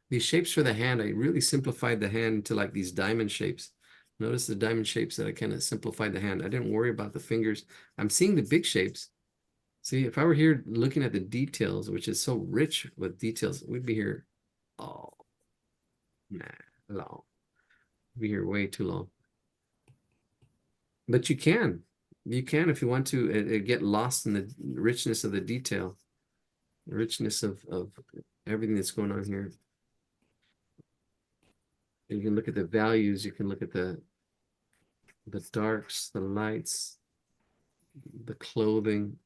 These shapes for the hand, I really simplified the hand to like these diamond shapes. Notice the diamond shapes that I kind of simplified the hand. I didn't worry about the fingers. I'm seeing the big shapes. See, if I were here looking at the details, which is so rich with details, we'd be here all long. We'd be here way too long. But you can if you want to get lost in the richness of the detail, the richness of everything that's going on here. And you can look at the values, you can look at the darks, the lights, the clothing,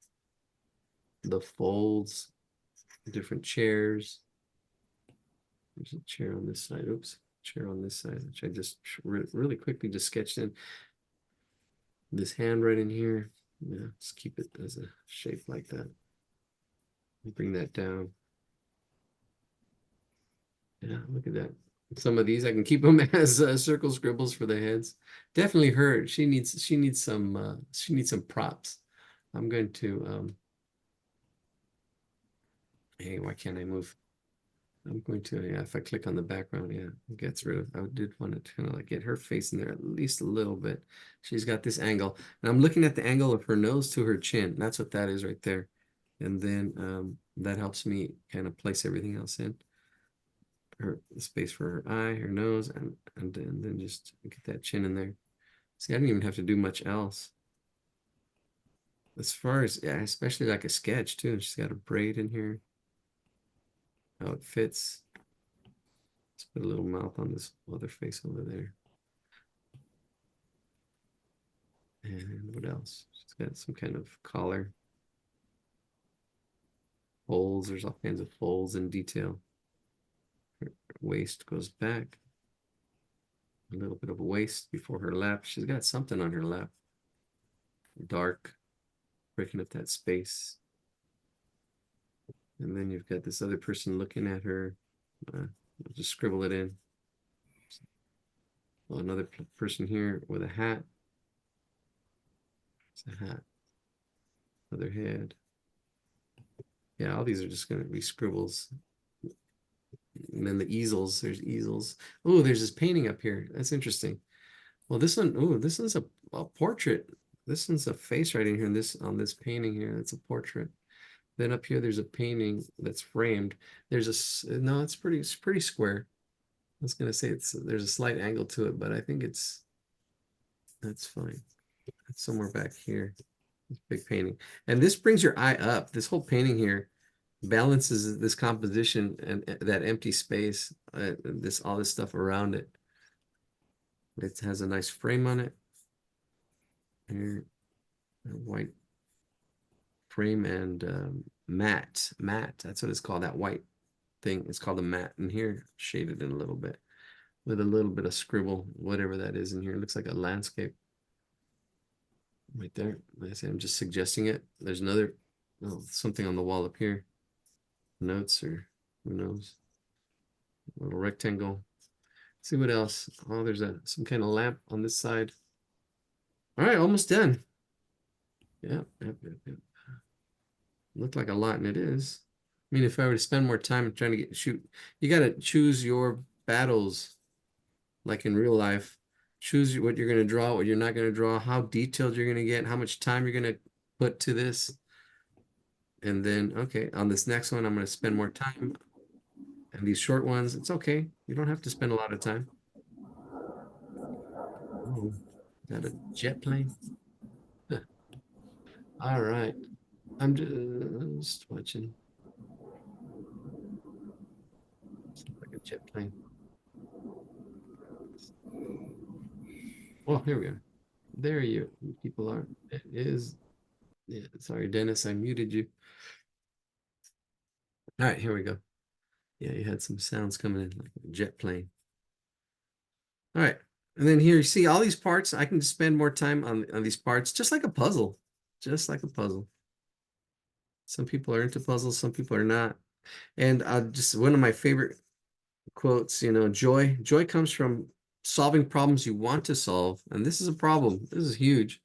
the folds, different chairs. There's a chair on this side. Oops, chair on this side, which I just really quickly just sketched in. This hand right in here. Yeah, just keep it as a shape like that. Bring that down. Yeah, look at that. Some of these I can keep them as circle scribbles for the heads. Definitely her. She needs some props. I'm going to hey, why can't I move? I'm going to, yeah, if I click on the background, yeah, it gets rid of, I did want to kind of like get her face in there at least a little bit. She's got this angle, and I'm looking at the angle of her nose to her chin. That's what that is right there. And then that helps me kind of place everything else in. Her space for her eye, her nose, and then just get that chin in there. See, I didn't even have to do much else. As far as, yeah, especially like a sketch too. She's got a braid in here. How it fits. Let's put a little mouth on this other face over there. And what else? She's got some kind of collar. Folds, there's all kinds of folds in detail. Her waist goes back. A little bit of a waist before her lap. She's got something on her lap. Dark, breaking up that space. And then you've got this other person looking at her. I'll just scribble it in. Oh, another person here with a hat. It's a hat. Other head. Yeah, all these are just going to be scribbles. And then the easels, there's easels. Oh, there's this painting up here. That's interesting. Well, this one, oh, this one's a portrait. This one's a face right in here. This on this painting here, that's a portrait. Then up here, there's a painting that's framed. There's no, it's pretty square. I was gonna say there's a slight angle to it, but I think that's fine. It's somewhere back here. This big painting, and this brings your eye up. This whole painting here balances this composition and that empty space. All this stuff around it. It has a nice frame on it. Here, a white frame and matte. That's what it's called. That white thing. It's called a matte. And here, shaded in a little bit with a little bit of scribble, whatever that is in here. It looks like a landscape right there. Like I say, I'm just suggesting it. There's another something on the wall up here. Notes or who knows. A little rectangle. Let's see what else. Oh, there's some kind of lamp on this side. All right, almost done. Yep. Looked like a lot, and it is. I mean, if I were to spend more time trying to shoot, you got to choose your battles, like in real life. Choose what you're going to draw, what you're not going to draw, how detailed you're going to get, how much time you're going to put to this. And then, okay, on this next one, I'm going to spend more time. And these short ones, it's okay. You don't have to spend a lot of time. Oh, is that a jet plane? All right. I'm just watching. Looks like a jet plane. Oh, here we go. There you people are. It is. Yeah, sorry, Dennis, I muted you. All right, here we go. Yeah, you had some sounds coming in like a jet plane. All right. And then here you see all these parts. I can spend more time on these parts, just like a puzzle. Just like a puzzle. Some people are into puzzles, some people are not. And just one of my favorite quotes, joy comes from solving problems you want to solve. And this is a problem. This is huge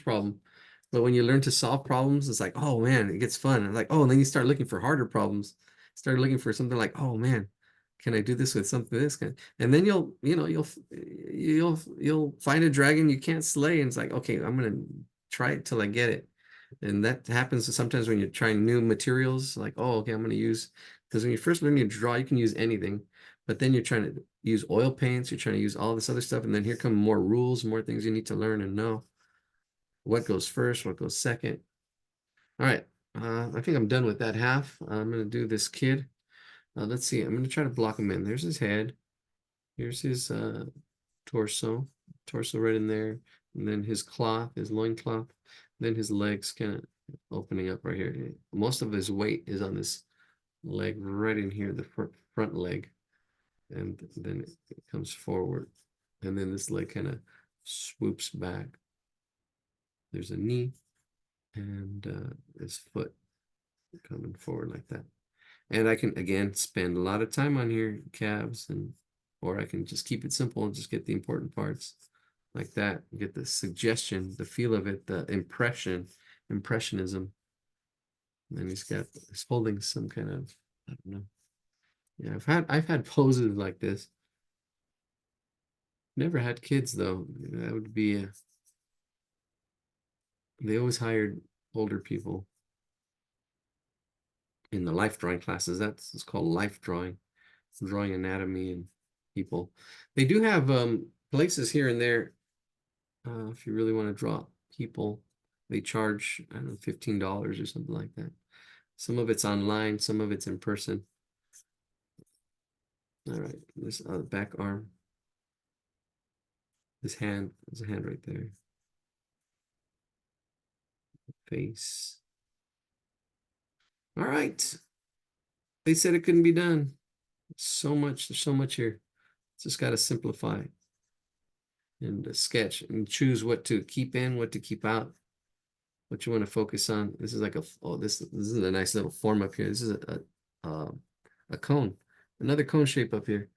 problem. But when you learn to solve problems, it's like, oh man, it gets fun. And like, oh, and then you start looking for harder problems. Start looking for something like, oh man, can I do this with something this kind? And then you'll find a dragon you can't slay, and it's like, okay, I'm gonna try it till I get it. And that happens sometimes when you're trying new materials, like, oh, okay, I'm gonna use, because when you first learn to draw, you can use anything, but then you're trying to use oil paints, you're trying to use all this other stuff, and then here come more rules, more things you need to learn and know. What goes first, what goes second. All right, I think I'm done with that half. I'm gonna do this kid. Let's see, I'm gonna try to block him in. There's his head. Here's his torso right in there, and then his cloth, his loincloth, then his legs kind of opening up right here. Most of his weight is on this leg right in here, the front leg, and then it comes forward, and then this leg kind of swoops back. There's a knee and his foot coming forward like that. And I can again spend a lot of time on here, calves, or I can just keep it simple and just get the important parts like that, get the suggestion, the feel of it, the impressionism. And he's holding some kind of, I don't know. Yeah, I've had poses like this. Never had kids though. That would be they always hired older people in the life drawing classes. It's called life drawing anatomy and people. They do have places here and there. If you really want to draw people, they charge, I don't know, $15 or something like that. Some of it's online, some of it's in person. All right, this back arm. This hand, there's a hand right there. Face. All right. They said it couldn't be done. There's so much here. Just got to simplify and sketch and choose what to keep in, what to keep out, what you want to focus on. This is like this is a nice little form up here. This is a cone, another cone shape up here.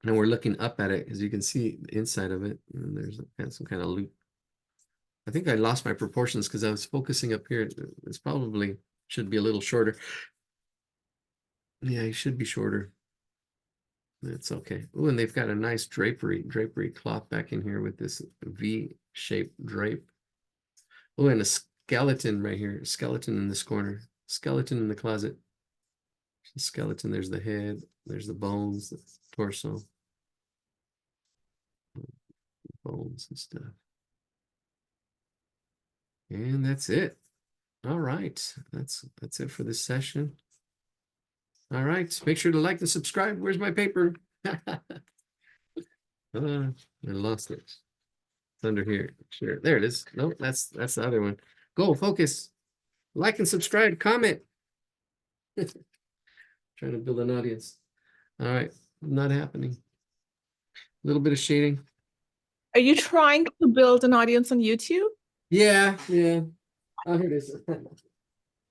And we're looking up at it, as you can see the inside of it, and there's some kind of loop. I think I lost my proportions because I was focusing up here. It's probably should be a little shorter. Yeah, it should be shorter. That's okay. Oh, and they've got a nice drapery cloth back in here with this V-shaped drape. Oh, and a skeleton right here. Skeleton in this corner. Skeleton in the closet. Skeleton. There's the head. There's the bones, the torso. Bones and stuff. And that's it. All right. That's it for this session. All right. Make sure to like and subscribe. Where's my paper? I lost it. It's under here. Sure. There it is. Nope, that's the other one. Go, focus. Like and subscribe, comment. Trying to build an audience. All right. Not happening. A little bit of shading. Are you trying to build an audience on YouTube? Yeah. Oh, here it is. Trying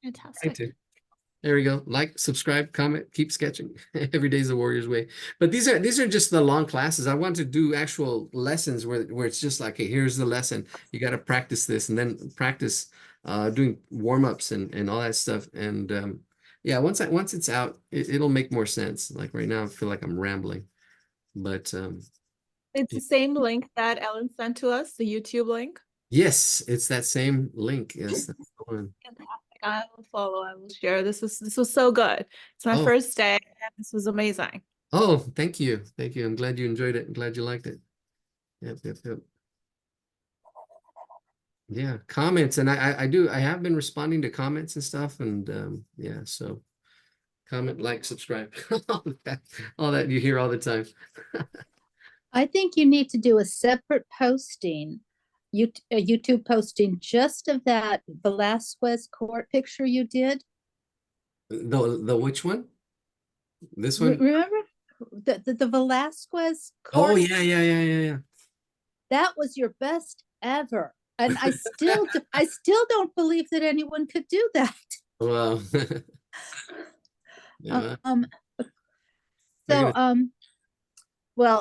Fantastic. to. There we go. Like, subscribe, comment, keep sketching. Every day's the warrior's way. But these are just the long classes. I want to do actual lessons where it's just like, hey, here's the lesson. You got to practice this, and then practice doing warm-ups and all that stuff. And yeah, once it's out, it'll make more sense. Like right now, I feel like I'm rambling. But It's the same link that Ellen sent to us, the YouTube link. yes, it's that same link. Yes, that's the one. Fantastic. I will follow. I will share. This was so good. It's my Oh. first day, and this was amazing. Oh, thank you. Thank you. I'm glad you enjoyed it. I'm glad you liked it. Yep. Yeah, comments. And I have been responding to comments and stuff. And yeah, so comment, like, subscribe. All that you hear all the time. I think you need to do a separate posting, a YouTube posting just of that Velasquez court picture you did. The which one? This one? Remember the Velasquez Oh, court? yeah. That was your best ever. And I still don't believe that anyone could do that. Wow. Yeah. So, well,